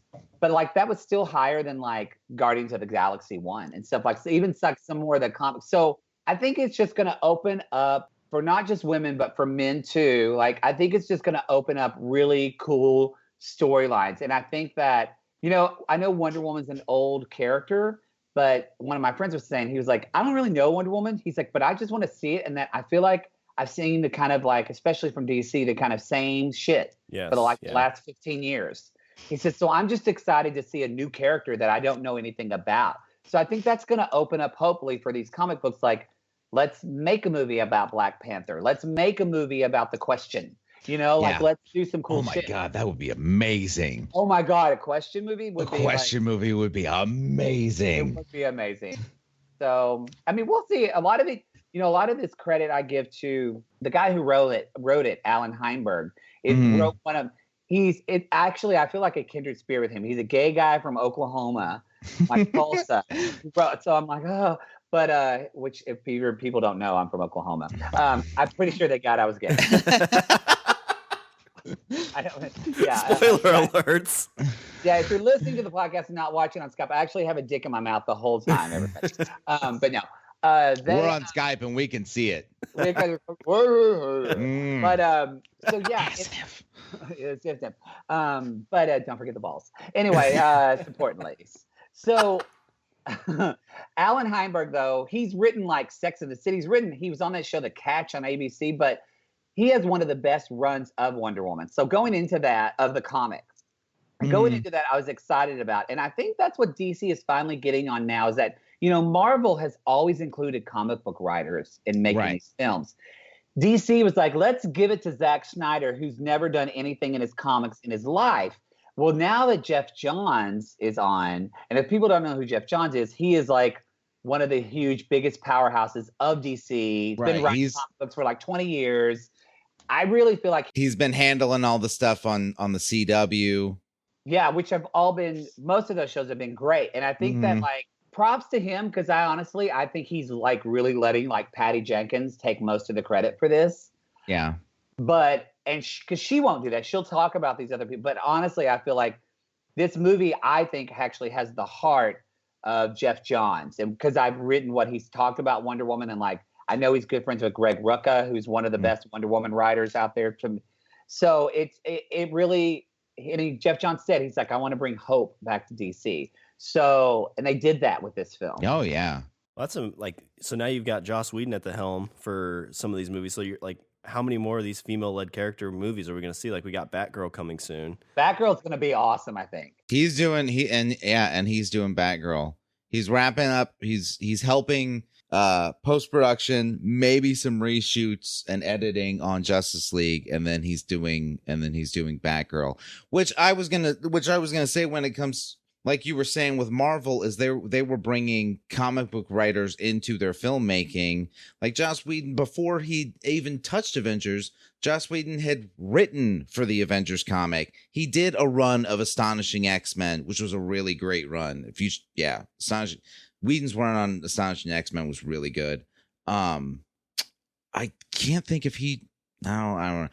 Speaker 3: But like that was still higher than like Guardians of the Galaxy 1 and stuff like, so even some more of the comics. So I think it's just going to open up for not just women, but for men too. Like, I think it's just going to open up really cool storylines. And I think that, you know, I know Wonder Woman's an old character, but one of my friends was saying, he was like, I don't really know Wonder Woman. He's like, but I just want to see it. And that I feel like I've seen the kind of like, especially from DC, the kind of same shit for the last 15 years. He said, so I'm just excited to see a new character that I don't know anything about. So I think that's going to open up, hopefully, for these comic books. Like, let's make a movie about Black Panther. Let's make a movie about The Question. You know, like let's do some cool shit.
Speaker 1: Oh my God, that would be amazing.
Speaker 3: Oh my God, a Question movie would
Speaker 1: movie would be amazing.
Speaker 3: It would be amazing. So, I mean, we'll see. A lot of it, you know, a lot of this credit I give to the guy who wrote it, Alan Heinberg. Wrote one of. Actually, I feel like a kindred spirit with him. He's a gay guy from Oklahoma, like Tulsa. So I'm like, oh, but which if people don't know, I'm from Oklahoma. I'm pretty sure they got I was gay. I don't. Yeah.
Speaker 2: Spoiler alerts.
Speaker 3: Yeah, if you're listening to the podcast and not watching on Skype, I actually have a dick in my mouth the whole time. Everybody. But no.
Speaker 1: We're on Skype and we can see it.
Speaker 3: But so yeah. But don't forget the balls. Anyway, it's important, ladies. So Alan Heinberg, though, he's written like Sex and the City. He was on that show The Catch on ABC, but he has one of the best runs of Wonder Woman. So going into that, of the comics, going into that, I was excited about. And I think that's what DC is finally getting on now, is that, you know, Marvel has always included comic book writers in making these films. DC was like, let's give it to Zack Snyder, who's never done anything in his comics in his life. Well, now that Jeff Johns is on, and if people don't know who Jeff Johns is, he is like one of the huge, biggest powerhouses of DC. He's been writing comic books for like 20 years. I really feel like
Speaker 1: he's been handling all the stuff on the CW.
Speaker 3: Yeah, which have all been, most of those shows have been great. And I think that like props to him, because I think he's like really letting like Patty Jenkins take most of the credit for this.
Speaker 1: Yeah.
Speaker 3: But, and because she won't do that, she'll talk about these other people. But honestly, I feel like this movie, I think, actually has the heart of Jeff Johns. And because I've written what he's talked about Wonder Woman, and like, I know he's good friends with Greg Rucka, who's one of the best Wonder Woman writers out there. So it really, Jeff Johns said, he's like, I want to bring hope back to DC. So, and they did that with this film.
Speaker 1: Oh yeah.
Speaker 2: Well, that's so now you've got Joss Whedon at the helm for some of these movies. So you're like, how many more of these female-led character movies are we going to see? Like, we got Batgirl coming soon.
Speaker 3: Batgirl's going to be awesome, I think.
Speaker 1: He's doing Batgirl. He's wrapping up. He's helping post-production, maybe some reshoots and editing on Justice League, and then he's doing Batgirl, which I was gonna say, when it comes, like you were saying with Marvel, is they were bringing comic book writers into their filmmaking. Like Joss Whedon, before he even touched Avengers, Joss Whedon had written for the Avengers comic. He did a run of Astonishing X-Men, which was a really great run. Astonishing. Whedon's run on Astonishing X-Men was really good. I can't think if I don't know.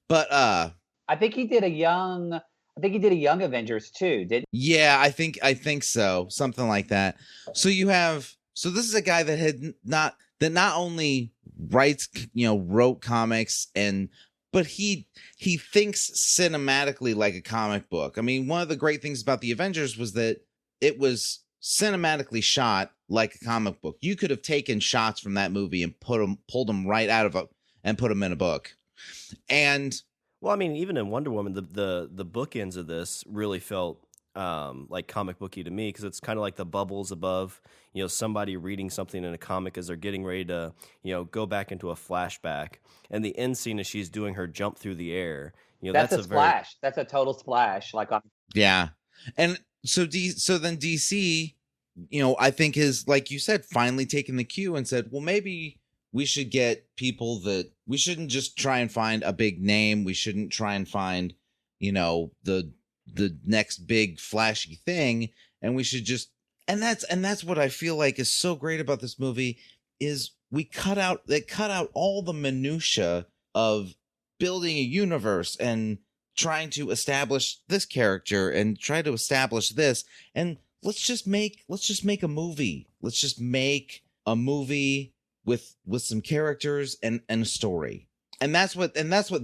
Speaker 1: But
Speaker 3: I think he did a young Avengers too, didn't he?
Speaker 1: Yeah, I think so. Something like that. So this is a guy that not only wrote comics, but he thinks cinematically like a comic book. I mean, one of the great things about the Avengers was that it was cinematically shot like a comic book. You could have taken shots from that movie and pulled them right out of and put them in a book. And
Speaker 2: well, I mean, even in Wonder Woman, the bookends of this really felt like comic booky to me, because it's kind of like the bubbles above, somebody reading something in a comic as they're getting ready to, go back into a flashback, and the end scene is she's doing her jump through the air.
Speaker 3: That's a splash. That's a total splash.
Speaker 1: Yeah, and so then DC, I think is, like you said, finally taken the cue and said, well, maybe we should get people that we shouldn't just try and find a big name. We shouldn't try and find, the next big flashy thing. And we should just, and that's what I feel like is so great about this movie, is they cut out all the minutia of building a universe and trying to establish this character and try to establish this. And let's just make a movie. Let's just make a movie with some characters and a story. And that's what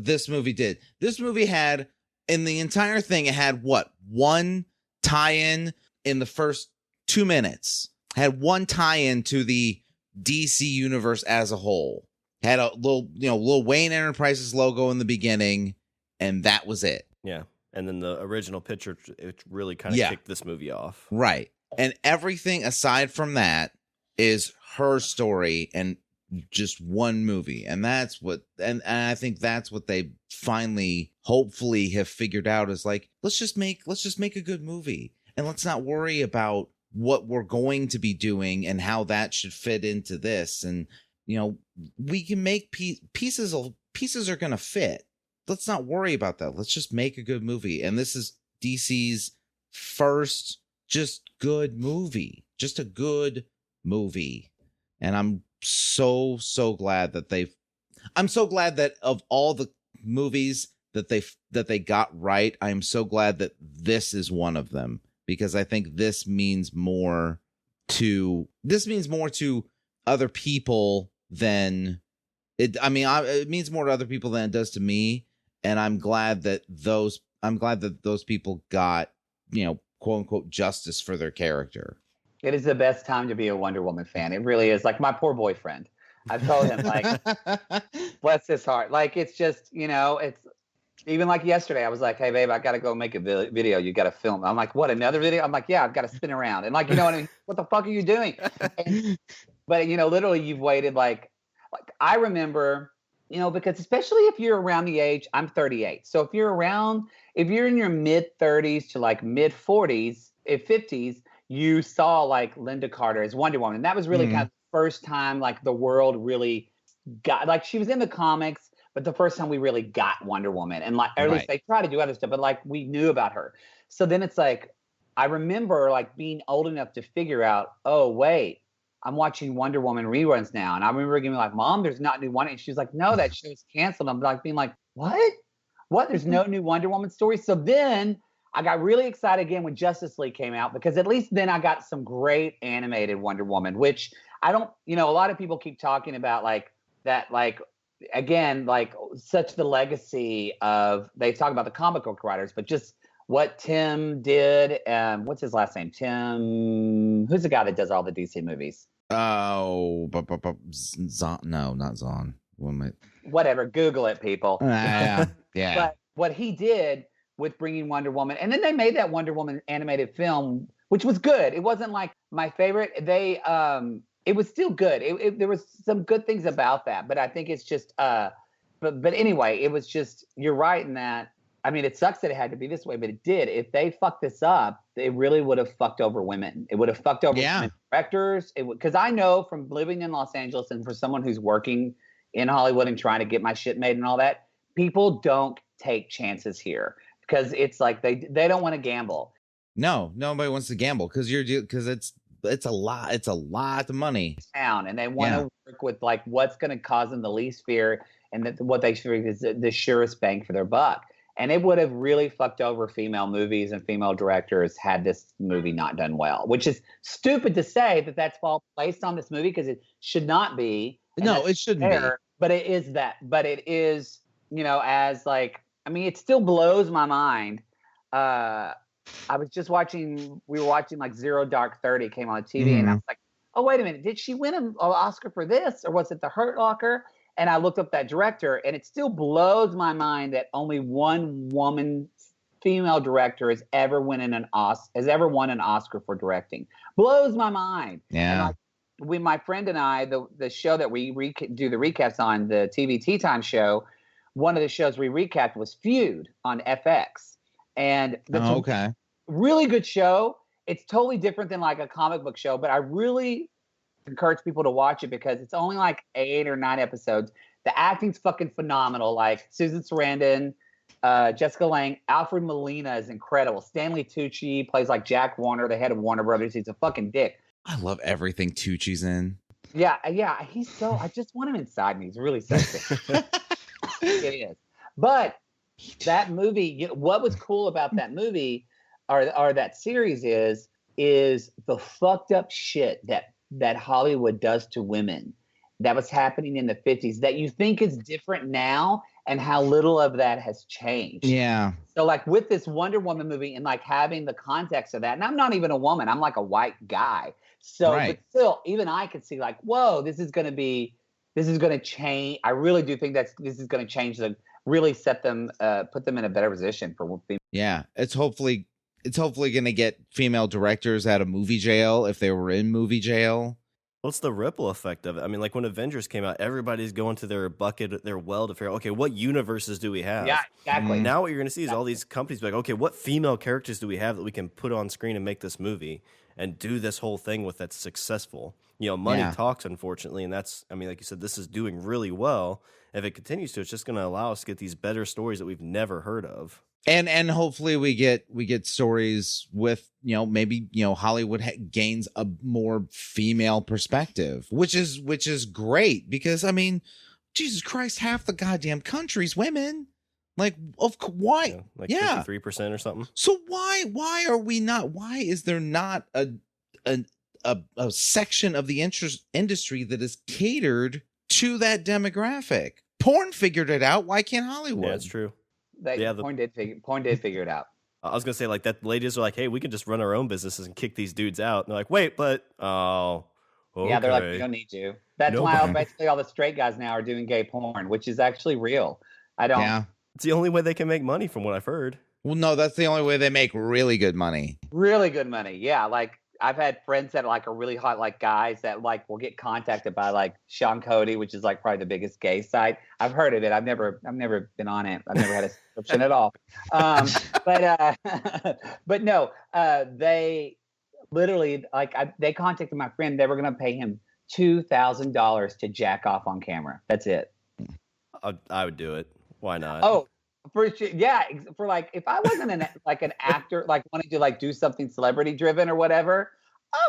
Speaker 1: this movie did. This movie had, in the entire thing, it had one tie-in in the first 2 minutes. Had one tie-in to the DC universe as a whole. Had a little Wayne Enterprises logo in the beginning, and that was it.
Speaker 2: Yeah. And then the original picture, it really kind of kicked this movie off.
Speaker 1: Right. And everything aside from that is her story and just one movie. And that's what, and I think that's what they finally, hopefully, have figured out, is like, let's just make a good movie, and let's not worry about what we're going to be doing and how that should fit into this. And, we can make pieces are going to fit. Let's not worry about that. Let's just make a good movie. And this is DC's first just good movie. Just a good movie. And I'm so glad that I'm so glad that of all the movies that they got right, I am so glad that this is one of them, because I think this means more to other people than it. I mean, it means more to other people than it does to me. And I'm glad that those people got, quote unquote, justice for their character.
Speaker 3: It is the best time to be a Wonder Woman fan. It really is. Like my poor boyfriend, I've told him, like, bless his heart. Like, it's just, it's even like yesterday, I was like, hey babe, I got to go make a video. You got to film. I'm like, what, another video? I'm like, yeah, I've got to spin around. And like, you know what I mean? What the fuck are you doing? But literally you've waited like I remember, because especially if you're around the age, I'm 38. So if you're in your mid 30s to like mid 40s, 50s, you saw like Linda Carter as Wonder Woman. And that was really kind of the first time like the world really got, like, she was in the comics, but the first time we really got Wonder Woman, and like, or at least
Speaker 1: Right.
Speaker 3: they try to do other stuff, but like we knew about her. So then it's like, I remember like being old enough to figure out, oh wait, I'm watching Wonder Woman reruns now. And I remember being like, Mom, there's not new Wonder. And she's like, no, that show's canceled. I'm like being like, what? What? There's no new Wonder Woman story. So then I got really excited again when Justice League came out, because at least then I got some great animated Wonder Woman, which I don't, a lot of people keep talking about like that, like, again, like such the legacy of, they talk about the comic book writers, but just what Tim did. What's his last name? Tim, who's the guy that does all the DC movies?
Speaker 1: Oh, Zon? No, not Zon.
Speaker 3: Whatever. Google it, people.
Speaker 1: Yeah.
Speaker 3: But what he did with bringing Wonder Woman, and then they made that Wonder Woman animated film, which was good. It wasn't like my favorite. It was still good. There was some good things about that, but I think it's just, but anyway, it was just, you're right in that. I mean, it sucks that it had to be this way, but it did. If they fucked this up, it really would have fucked over women. It would have fucked over women directors. Because I know from living in Los Angeles, and for someone who's working in Hollywood and trying to get my shit made and all that, people don't take chances here, because it's like they don't want to gamble.
Speaker 1: No, nobody wants to gamble because it's a lot of money.
Speaker 3: Town, and they want to work with like what's going to cause them the least fear, and that what they feel is the surest bang for their buck. And it would have really fucked over female movies and female directors had this movie not done well, which is stupid to say that that's all placed on this movie, because it should not be.
Speaker 1: No, it shouldn't be.
Speaker 3: But it is that. But it is, as like, I mean, it still blows my mind. I was just we were watching like Zero Dark 30 came on TV, and I was like, oh, wait a minute. Did she win an Oscar for this, or was it The Hurt Locker? And I looked up that director, and it still blows my mind that only one woman, female director, has ever won an Oscar for directing. Blows my mind.
Speaker 1: Yeah.
Speaker 3: And my friend and I, the show that we do the recaps on, the TV Tea Time show, one of the shows we recapped was Feud on FX. And that's a really good show. It's totally different than like a comic book show, but I really encourage people to watch it because it's only like 8 or 9 episodes. The acting's fucking phenomenal. Like Susan Sarandon, Jessica Lange, Alfred Molina is incredible. Stanley Tucci plays like Jack Warner, the head of Warner Brothers. He's a fucking dick.
Speaker 1: I love everything Tucci's in.
Speaker 3: Yeah. He's so, I just want him inside me. He's really sexy. It is. But that movie, what was cool about that movie or that series is the fucked up shit that Hollywood does to women that was happening in the 50s that you think is different now, and how little of that has changed.
Speaker 1: Yeah.
Speaker 3: So like with this Wonder Woman movie and like having the context of that, and I'm not even a woman, I'm like a white guy. So, But still, even I could see like, whoa, this is going to change. I really do think this is going to change really set them, put them in a better position for female.
Speaker 1: Yeah. It's hopefully going to get female directors out of movie jail if they were in movie jail.
Speaker 2: What's the ripple effect of it? I mean, like when Avengers came out, everybody's going to their bucket, their well to figure out, okay, what universes do we have?
Speaker 3: Yeah, exactly.
Speaker 2: Now what you're going to see is all these companies be like, okay, what female characters do we have that we can put on screen and make this movie and do this whole thing with that's successful? Money talks, unfortunately, and that's, I mean, like you said, this is doing really well. If it continues to, it's just going to allow us to get these better stories that we've never heard of.
Speaker 1: And hopefully we get stories with, maybe, Hollywood gains a more female perspective, which is great because, I mean, Jesus Christ, half the goddamn country's women. Like, why?
Speaker 2: Like 53% or something.
Speaker 1: So why are we not? Why is there not a section of the industry that is catered to that demographic? Porn figured it out. Why can't Hollywood?
Speaker 2: Yeah, that's true.
Speaker 3: Porn did figure it out.
Speaker 2: I was gonna say like that. Ladies are like, hey, we can just run our own businesses and kick these dudes out. And they're like, wait, but okay.
Speaker 3: Yeah, they're like, we don't need you. That's why basically all the straight guys now are doing gay porn, which is actually real. Yeah.
Speaker 2: It's the only way they can make money, from what I've heard.
Speaker 1: Well, no, that's the only way they make really good money.
Speaker 3: Really good money, yeah. Like I've had friends that like are really hot, like guys that like will get contacted by like Sean Cody, which is like probably the biggest gay site. I've heard of it. I've never been on it. I've never had a subscription at all. But no, they literally they contacted my friend. They were going to pay him $2,000 to jack off on camera. That's it.
Speaker 2: I would do it. Why not?
Speaker 3: Oh, for sure. Yeah, for like if I wasn't an actor, like wanting to like do something celebrity driven or whatever.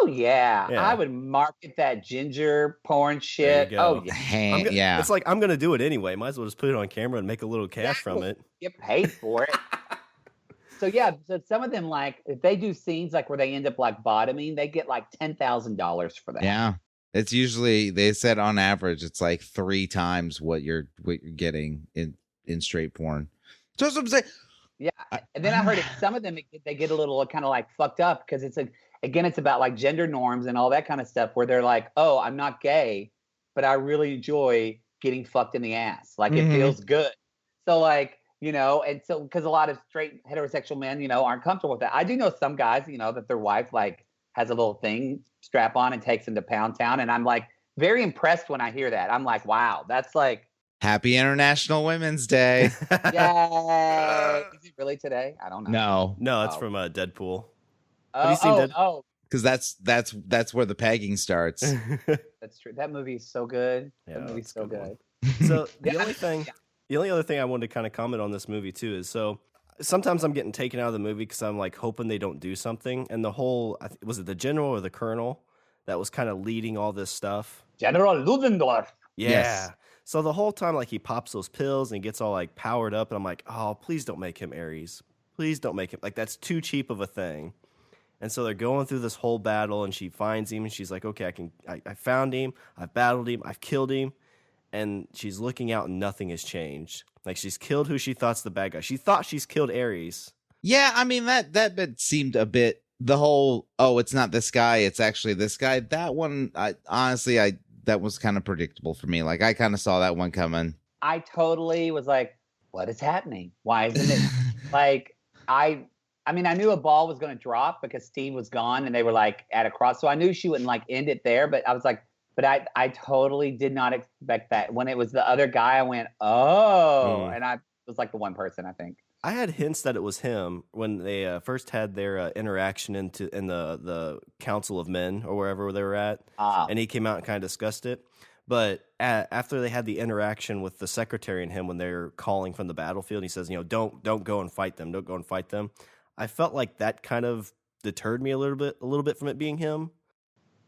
Speaker 3: Oh yeah,
Speaker 2: Yeah.
Speaker 3: I would market that ginger porn
Speaker 2: There
Speaker 3: shit.
Speaker 2: you go.
Speaker 3: Oh yeah,
Speaker 1: Yeah.
Speaker 2: It's like I'm gonna do it anyway. Might as well just put it on camera and make a little cash from it.
Speaker 3: get paid for it. So yeah, so some of them like if they do scenes like where they end up like bottoming, they get like $10,000 for that.
Speaker 1: Yeah. It's usually, they said on average, it's like 3 times what you're getting in straight porn. So that's what I'm saying.
Speaker 3: Yeah, and then I heard some of them they get a little kind of like fucked up because it's it's about like gender norms and all that kind of stuff where they're like, oh, I'm not gay, but I really enjoy getting fucked in the ass. Like it feels good. So like, and so because a lot of straight heterosexual men, aren't comfortable with that. I do know some guys, that their wife like has a little thing strap on and takes them to Pound Town. And I'm like very impressed when I hear that. I'm like, wow, that's like.
Speaker 1: Happy International Women's Day.
Speaker 3: Yay. Is it really today? I don't know.
Speaker 2: No, it's from Deadpool.
Speaker 3: Have
Speaker 2: you seen Deadpool?
Speaker 3: Oh.
Speaker 1: Because that's where the pegging starts.
Speaker 3: That's true. That movie is so good.
Speaker 2: Yeah,
Speaker 3: that movie's so good.
Speaker 2: So the only other thing I wanted to kind of comment on this movie too is so sometimes I'm getting taken out of the movie because I'm like hoping they don't do something. And the whole was it the general or the colonel that was kind of leading all this stuff?
Speaker 3: General Ludendorff.
Speaker 2: Yeah.
Speaker 1: Yes.
Speaker 2: So the whole time, like he pops those pills and he gets all like powered up, and I'm like, oh, please don't make him Ares. Please don't make him like that's too cheap of a thing. And so they're going through this whole battle, and she finds him, and she's like, okay, I found him, I've battled him, I've killed him, and she's looking out, and nothing has changed. Like she's killed who she thought's the bad guy. She thought she's killed Ares.
Speaker 1: Yeah, I mean that bit seemed a bit the whole it's not this guy, it's actually this guy. That one, that was kind of predictable for me. Like I kind of saw that one coming.
Speaker 3: I totally was like, what is happening? Why isn't it like I mean, I knew a ball was going to drop because Steve was gone and they were like at a cross. So I knew she wouldn't like end it there, but I was like, but I totally did not expect that. When it was the other guy, I went, oh, and I was like the one person, I think.
Speaker 2: I had hints that it was him when they first had their interaction in the Council of Men or wherever they were at, and he came out and kind of discussed it. But after they had the interaction with the secretary and him when they're calling from the battlefield, he says, don't go and fight them. Don't go and fight them. I felt like that kind of deterred me a little bit from it being him.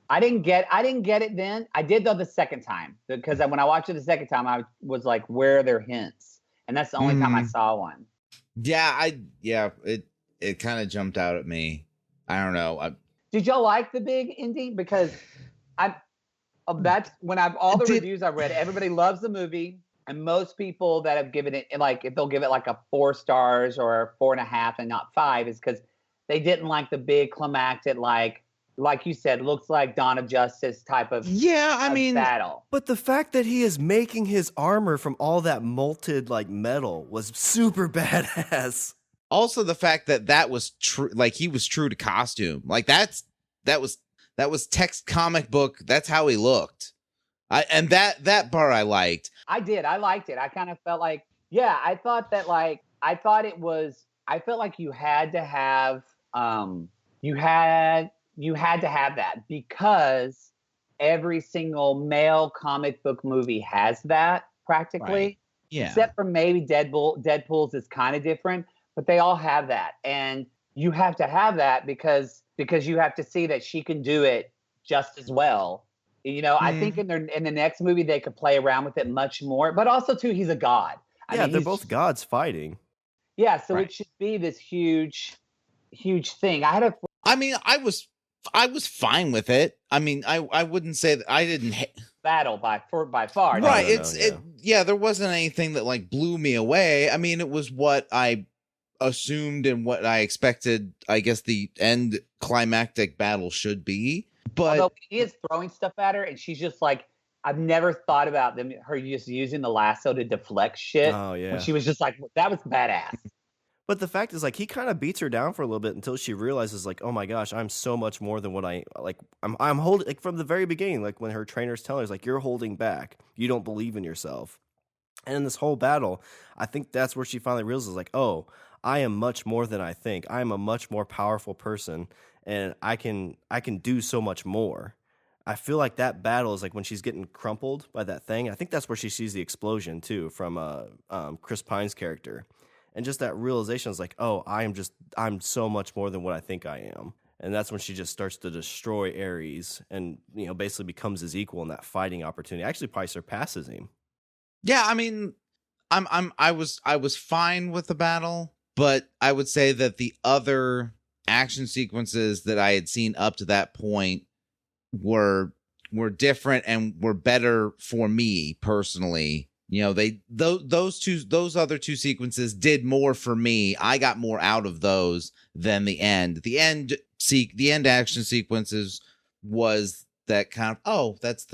Speaker 3: I didn't get it then. I did though the second time because when I watched it the second time, I was like, where are their hints? And that's the only time I saw one.
Speaker 1: Yeah, it kind of jumped out at me. I don't know.
Speaker 3: Did y'all like the big ending? Because that's when all the reviews I've read, everybody loves the movie, and most people that have given it like if they'll give it like a 4 stars or 4.5 and not 5 is because they didn't like the big climactic like you said, looks like Dawn of Justice type of battle.
Speaker 2: But the fact that he is making his armor from all that molted like metal was super badass.
Speaker 1: Also, the fact that was true, like he was true to costume, like that was text comic book. That's how he looked. And that part I liked.
Speaker 3: I did. I liked it. I kind of felt like, yeah, I thought that I felt like you had to have that because every single male comic book movie has that practically.
Speaker 1: Right. Yeah.
Speaker 3: Except for maybe Deadpool's is kind of different, but they all have that. And you have to have that because you have to see that she can do it just as well. I think in the next movie they could play around with it much more, but also too, he's a god.
Speaker 2: I mean, they're both gods fighting.
Speaker 3: Yeah. So It should be this huge thing.
Speaker 1: I was fine with it. I mean, I wouldn't say that I didn't
Speaker 3: battle by far.
Speaker 1: Right. There wasn't anything that like blew me away. I mean, it was what I assumed and what I expected, I guess the end climactic battle should be. But
Speaker 3: although he is throwing stuff at her and she's just like, I've never thought about her just using the lasso to deflect shit.
Speaker 2: Oh yeah.
Speaker 3: When she was just like, that was badass.
Speaker 2: But the fact is, like, he kind of beats her down for a little bit until she realizes, like, oh my gosh, I'm so much more than what I'm holding, like, from the very beginning, like, when her trainers tell her, like, you're holding back. You don't believe in yourself. And in this whole battle, I think that's where she finally realizes, like, oh, I am much more than I think. I am a much more powerful person, and I can do so much more. I feel like that battle is like when she's getting crumpled by that thing. I think that's where she sees the explosion too from Chris Pine's character. And just that realization is like, oh, I'm so much more than what I think I am. And that's when she just starts to destroy Ares and, basically becomes his equal in that fighting opportunity. Actually probably surpasses him.
Speaker 1: Yeah, I mean, I was fine with the battle, but I would say that the other action sequences that I had seen up to that point were different and were better for me personally. Those other two sequences did more for me. I got more out of those than the end. The end action sequences was that kind of, that's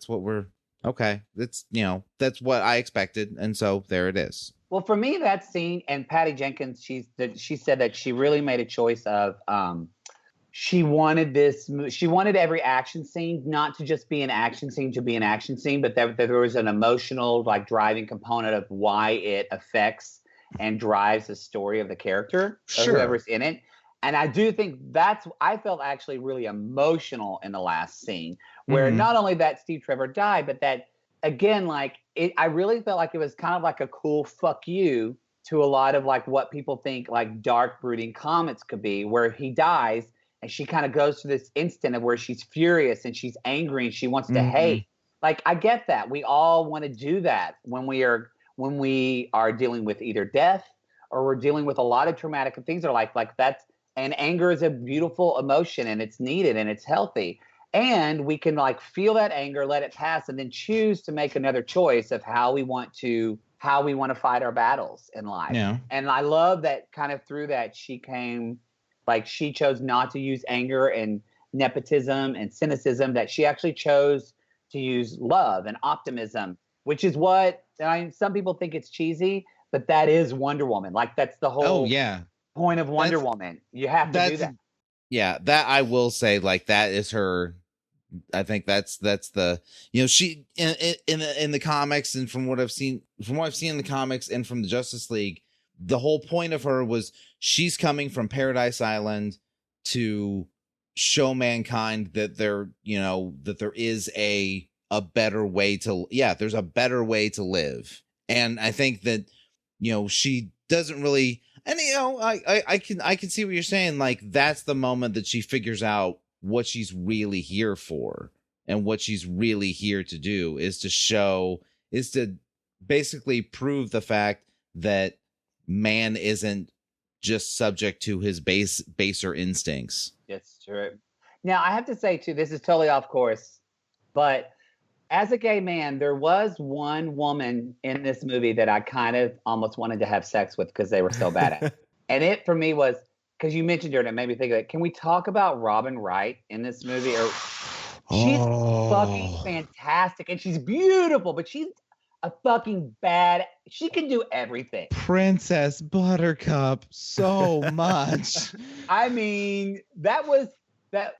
Speaker 1: what we're okay. That's what I expected, and so there it is.
Speaker 3: Well, for me, that scene, and Patty Jenkins, she said that she really made a choice of she wanted every action scene not to just be an action scene to be an action scene, but that there was an emotional, like, driving component of why it affects and drives the story of the character of whoever's in it. And I do think I felt actually really emotional in the last scene, where not only that Steve Trevor died, but that, again, like, I really felt like it was kind of like a cool fuck you to a lot of, like, what people think, like, dark, brooding comments could be, where he dies and she kind of goes to this instant of where she's furious and she's angry and she wants to hate. Like, I get that. We all want to do that when we are dealing with either death or we're dealing with a lot of traumatic things in our life. Like, that's, and anger is a beautiful emotion and it's needed and it's healthy. And we can, like, feel that anger, let it pass, and then choose to make another choice of how we want to fight our battles in life.
Speaker 1: Yeah.
Speaker 3: And I love that kind of through that she chose not to use anger and nepotism and cynicism, that she actually chose to use love and optimism, which is what, some people think it's cheesy, but that is Wonder Woman. Like, that's the whole point of Wonder Woman. You have to do that.
Speaker 1: Yeah, that I will say, like, that is her. I think that's the, she in the comics, and from what I've seen in the comics and from the Justice League, the whole point of her was she's coming from Paradise Island to show mankind that there is a better way to, there's a better way to live. And I think that, she doesn't really, and I can see what you're saying. Like, that's the moment that she figures out what she's really here for, and what she's really here to do is to basically prove the fact that man isn't just subject to his baser instincts.
Speaker 3: That's true. Now, I have to say too, this is totally off course, but as a gay man, there was one woman in this movie that I kind of almost wanted to have sex with because they were so bad at it. And it, for me, was, because you mentioned her and it made me think of it. Can we talk about Robin Wright in this movie? She's fucking fantastic, and she's beautiful, but she's a fucking bad. She can do everything.
Speaker 4: Princess Buttercup, so much.
Speaker 3: I mean, that. What did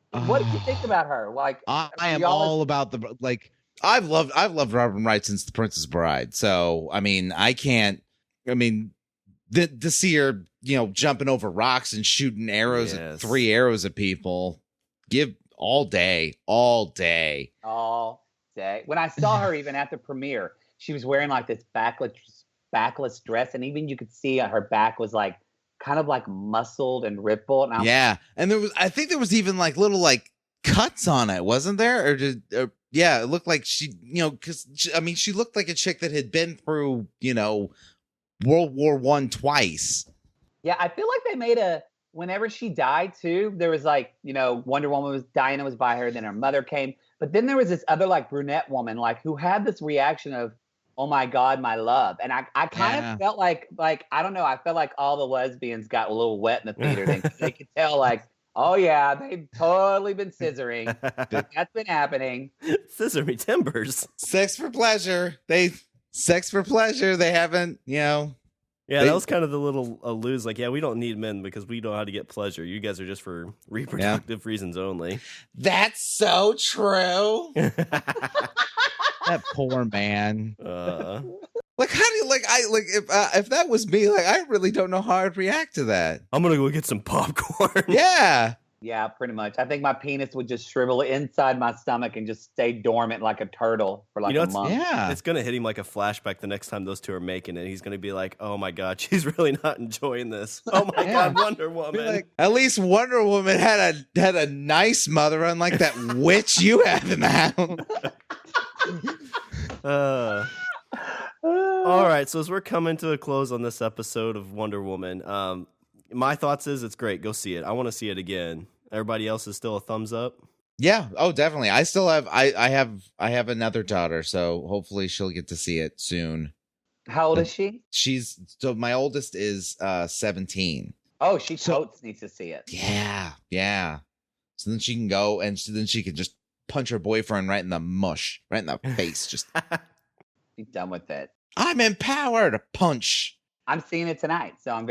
Speaker 3: you think about her? Like,
Speaker 4: I am all about the, like.
Speaker 1: I've loved Robin Wright since The Princess Bride. So I mean, to see her, jumping over rocks and shooting arrows, 3 arrows at people, give all day.
Speaker 3: When I saw her, even at the premiere, she was wearing like this backless dress, and even you could see her back was like kind of like muscled and rippled. And
Speaker 1: and I think there was even like little like cuts on it, wasn't there? It looked like she, because she looked like a chick that had been through, World War I twice.
Speaker 3: Yeah, I feel like they made whenever she died too, there was like, Wonder Woman Diana was by her, then her mother came. But then there was this other like brunette woman, like, who had this reaction of, oh my God, my love. And I kind of felt like, I don't know, I felt like all the lesbians got a little wet in the theater. They could tell, like, oh yeah, they've totally been scissoring. That's been happening.
Speaker 2: Scissor me timbers.
Speaker 1: Sex for pleasure. They haven't,
Speaker 2: Yeah, that was kind of the little allude. Like, we don't need men because we know how to get pleasure. You guys are just for reproductive reasons only.
Speaker 1: That's so true.
Speaker 4: That poor man.
Speaker 1: Like, how do you if that was me, like, I really don't know how I'd react to that.
Speaker 2: I'm gonna go get some popcorn.
Speaker 1: Yeah.
Speaker 3: Yeah, pretty much. I think my penis would just shrivel inside my stomach and just stay dormant like a turtle for like a month.
Speaker 4: Yeah.
Speaker 2: It's going to hit him like a flashback the next time those two are making it. He's going to be like, oh my God, she's really not enjoying this. Oh my God, Wonder Woman.
Speaker 1: Like, at least Wonder Woman had a nice mother, unlike that witch you have in the house.
Speaker 2: All right, so as we're coming to a close on this episode of Wonder Woman, my thoughts is it's great. Go see it. I want to see it again. Everybody else is still a thumbs up.
Speaker 1: Yeah. Oh, definitely. I still have. I have another daughter, so hopefully she'll get to see it soon.
Speaker 3: How old is she?
Speaker 1: So my oldest is 17.
Speaker 3: Oh, she totes needs to see it.
Speaker 1: Yeah. So then she can go and then she can just punch her boyfriend right in the mush, right in the face. Just
Speaker 3: be done with it.
Speaker 1: I'm empowered. Punch.
Speaker 3: I'm seeing it tonight, so I'm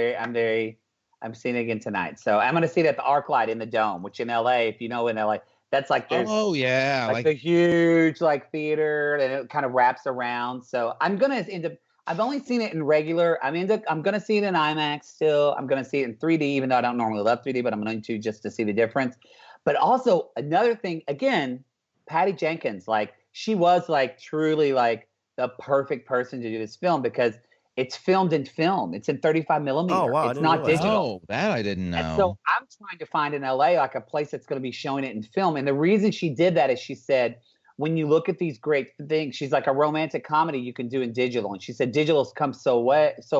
Speaker 3: seeing it again tonight. So I'm going to see it at the ArcLight in the Dome, which in LA, if you know in LA, that's like there's like the huge like theater, and it kind of wraps around. So I'm going to end up. I've only seen it in regular. I'm going to see it in IMAX still. I'm going to see it in 3D, even though I don't normally love 3D, but I'm going to just to see the difference. But also another thing, again, Patty Jenkins, like she was like truly like the perfect person to do this film because it's filmed in film. It's in 35 millimeter.
Speaker 2: Oh, wow.
Speaker 3: It's not digital.
Speaker 4: Oh, that I didn't know.
Speaker 3: And so I'm trying to find in LA like a place that's going to be showing it in film. And the reason she did that is she said, when you look at these great things, she's like a romantic comedy you can do in digital. And she said, digital's come so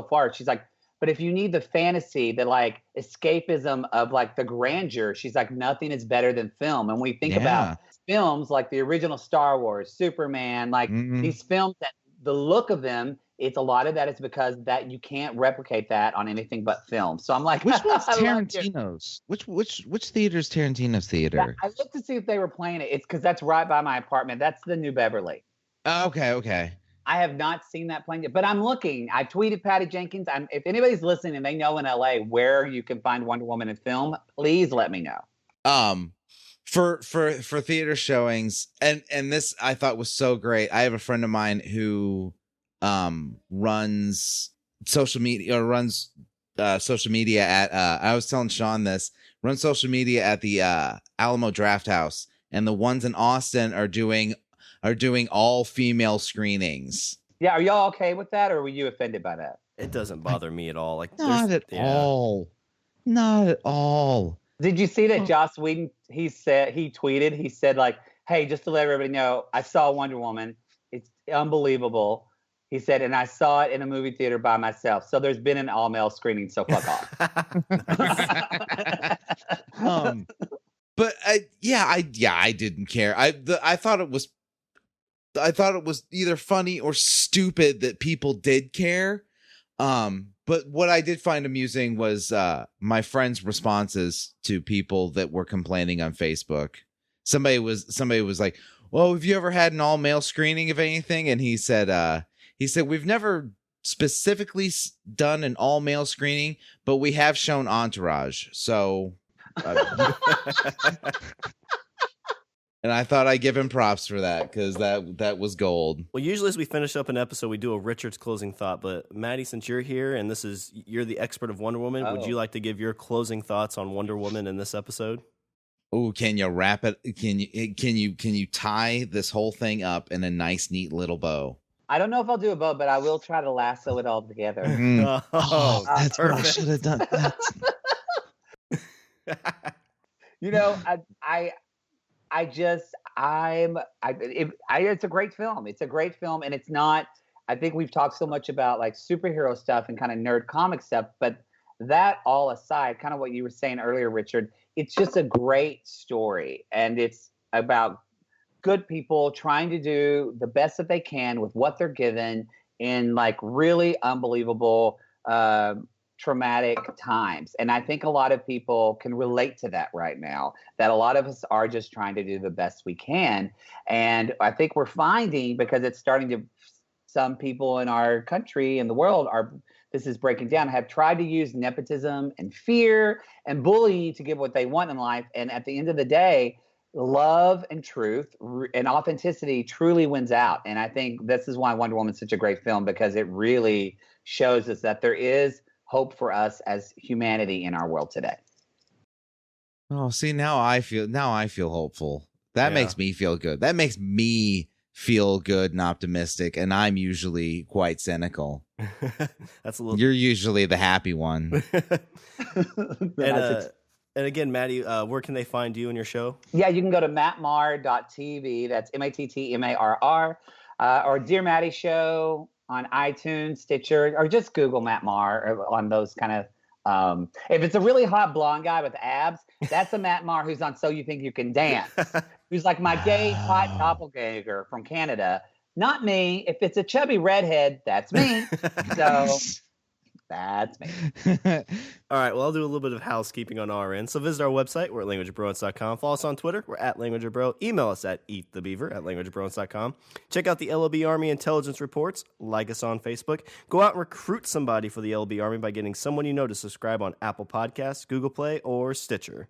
Speaker 3: far. She's like, but if you need the fantasy, the like escapism of like the grandeur, she's like, nothing is better than film. And we think about films like the original Star Wars, Superman, like these films that the look of them, it's a lot of that is because that you can't replicate that on anything but film. So I'm like,
Speaker 4: which one's Tarantino's? Which theater's Tarantino's theater?
Speaker 3: Yeah, I looked to see if they were playing it. It's because that's right by my apartment. That's the New Beverly.
Speaker 4: Okay.
Speaker 3: I have not seen that playing yet, but I'm looking. I tweeted Patty Jenkins. If anybody's listening and they know in LA where you can find Wonder Woman in film, please let me know.
Speaker 1: For theater showings, and this I thought was so great. I have a friend of mine who runs social media at I was telling Shawn this, runs social media at the Alamo Draft House, and the ones in Austin are doing all female screenings.
Speaker 3: Yeah, are y'all okay with that, or were you offended by that?
Speaker 2: It doesn't bother me at all. Like
Speaker 4: not at all. Not at all.
Speaker 3: Did you see that Joss Whedon, he tweeted like, hey, just to let everybody know, I saw Wonder Woman. It's unbelievable. He said, and I saw it in a movie theater by myself. So there's been an all-male screening, so fuck off.
Speaker 1: But I didn't care. I thought it was either funny or stupid that people did care. But what I did find amusing was my friends' responses to people that were complaining on Facebook. Somebody was like, well, have you ever had an all-male screening of anything? And he said, we've never specifically done an all-male screening, but we have shown Entourage. So, and I thought I'd give him props for that because that was gold.
Speaker 2: Well, usually as we finish up an episode, we do a Richard's closing thought. But Mattie, since you're here and you're the expert of Wonder Woman, would you like to give your closing thoughts on Wonder Woman in this episode?
Speaker 1: Oh, can you wrap it? Can you tie this whole thing up in a nice, neat little bow?
Speaker 3: I don't know if I'll do a bow, but I will try to lasso it all together.
Speaker 2: Oh,
Speaker 4: that's what I should have done.
Speaker 3: You know, it's a great film. It's a great film, and it's not. I think we've talked so much about like superhero stuff and kind of nerd comic stuff, but that all aside, kind of what you were saying earlier, Richard, it's just a great story, and it's about good people trying to do the best that they can with what they're given in like really unbelievable, traumatic times. And I think a lot of people can relate to that right now, that a lot of us are just trying to do the best we can. And I think we're finding, because it's starting to, some people in our country and the world this is breaking down, have tried to use nepotism and fear and bullying to get what they want in life. And at the end of the day, love and truth and authenticity truly wins out. And I think this is why Wonder Woman is such a great film, because it really shows us that there is hope for us as humanity in our world today.
Speaker 1: Oh, see, now I feel hopeful. That
Speaker 2: Yeah.
Speaker 1: makes me feel good. That makes me feel good and optimistic, and I'm usually quite cynical.
Speaker 2: That's a little.
Speaker 1: You're usually the happy one.
Speaker 2: And again, Mattie, where can they find you and your show?
Speaker 3: Yeah, you can go to mattmarr.tv. That's MATTMARR. Or Dear Mattie Show on iTunes, Stitcher, or just Google Matt Marr on those kind of. If it's a really hot blonde guy with abs, that's a Matt Marr who's on So You Think You Can Dance, who's like my gay hot doppelganger from Canada. Not me. If it's a chubby redhead, that's me. So that's me.
Speaker 2: All right, well, I'll do a little bit of housekeeping on our end. So visit our website. We're at languageofbromance.com. Follow us on Twitter. We're at languageofbro. Email us at eatthebeaver@languageofbromance.com. Check out the LOB Army intelligence reports. Like us on Facebook. Go out and recruit somebody for the LOB Army by getting someone you know to subscribe on Apple Podcasts, Google Play, or Stitcher.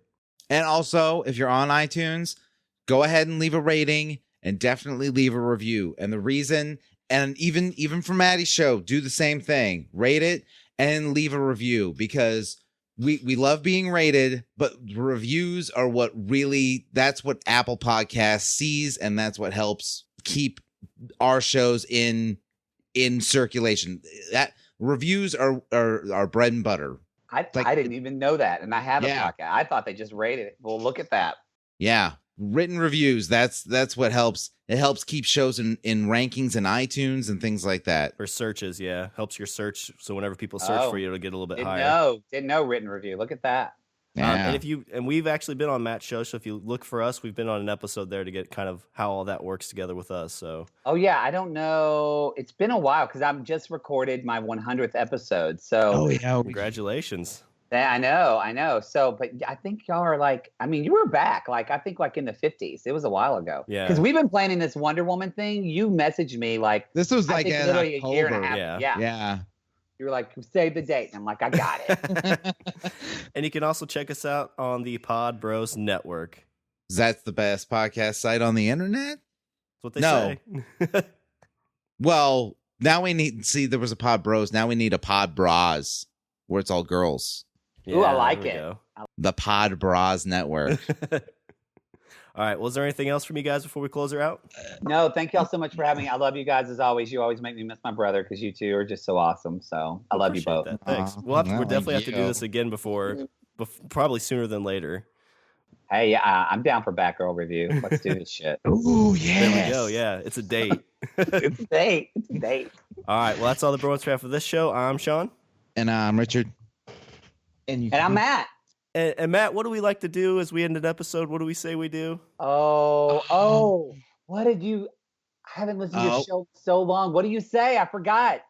Speaker 1: And also, if you're on iTunes, go ahead and leave a rating and definitely leave a review. And the reason, and even for Mattie's show, do the same thing. Rate it and leave a review, because we love being rated, but reviews are that's what Apple Podcasts sees, and that's what helps keep our shows in circulation. That reviews are bread and butter.
Speaker 3: I didn't even know that, and I have a podcast. I thought they just rated it. Well, look at that.
Speaker 1: Yeah, written reviews. That's what helps. It helps keep shows in rankings and iTunes and things like that.
Speaker 2: Or searches, yeah. Helps your search. So whenever people search for you, it'll get a little bit higher.
Speaker 3: Didn't know written review. Look at that.
Speaker 1: Yeah.
Speaker 2: And we've actually been on Matt's show. So if you look for us, we've been on an episode there to get kind of how all that works together with us. So.
Speaker 3: Oh yeah, I don't know. It's been a while because I've just recorded my 100th episode. So.
Speaker 4: Oh yeah.
Speaker 2: Congratulations.
Speaker 3: Yeah, I know. So, but I think y'all are like, I mean, you were back, like, I think like in the 50s. It was a while ago.
Speaker 2: Yeah.
Speaker 3: Because we've been planning this Wonder Woman thing. You messaged me like.
Speaker 4: This was like in
Speaker 3: literally
Speaker 4: October.
Speaker 3: a year and a half.
Speaker 2: Yeah.
Speaker 3: You were like, save the date. And I'm like, I got it.
Speaker 2: And you can also check us out on the Pod Bros Network.
Speaker 1: That's the best podcast site on the internet?
Speaker 2: That's what they say.
Speaker 1: Well, now we need, there was a Pod Bros. Now we need a Pod Bras, where it's all girls.
Speaker 3: Ooh, I like it.
Speaker 1: The Pod Bras Network.
Speaker 2: All right. Well, is there anything else from you guys before we close her out?
Speaker 3: No, thank y'all so much for having me. I love you guys as always. You always make me miss my brother because you two are just so awesome. So I love you both.
Speaker 2: That. Thanks. We'll definitely have to do this again before probably sooner than later.
Speaker 3: Hey, I'm down for Batgirl review. Let's do this shit.
Speaker 4: Ooh, yeah.
Speaker 2: There we go. Yeah, it's a date.
Speaker 3: It's a date.
Speaker 2: All right. Well, that's all the Bromance we have for this show. I'm Shawn.
Speaker 4: And I'm Richard.
Speaker 3: And I'm Matt.
Speaker 2: And Matt, what do we like to do as we end an episode? What do we say we do?
Speaker 3: Oh, what did you? I haven't listened to your show so long. What do you say? I forgot.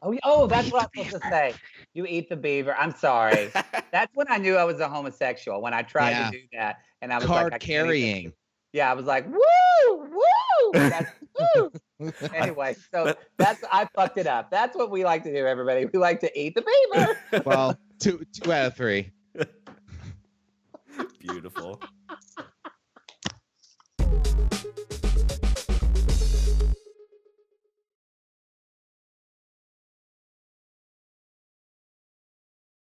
Speaker 3: That's what I'm supposed to say. You eat the beaver. I'm sorry. That's when I knew I was a homosexual, when I tried to do that. And I was like, I
Speaker 1: carrying.
Speaker 3: Yeah, I was like, woo. That's woo. Anyway, so I fucked it up. That's what we like to do, everybody. We like to eat the beaver.
Speaker 1: Well, two out of three.
Speaker 2: Beautiful.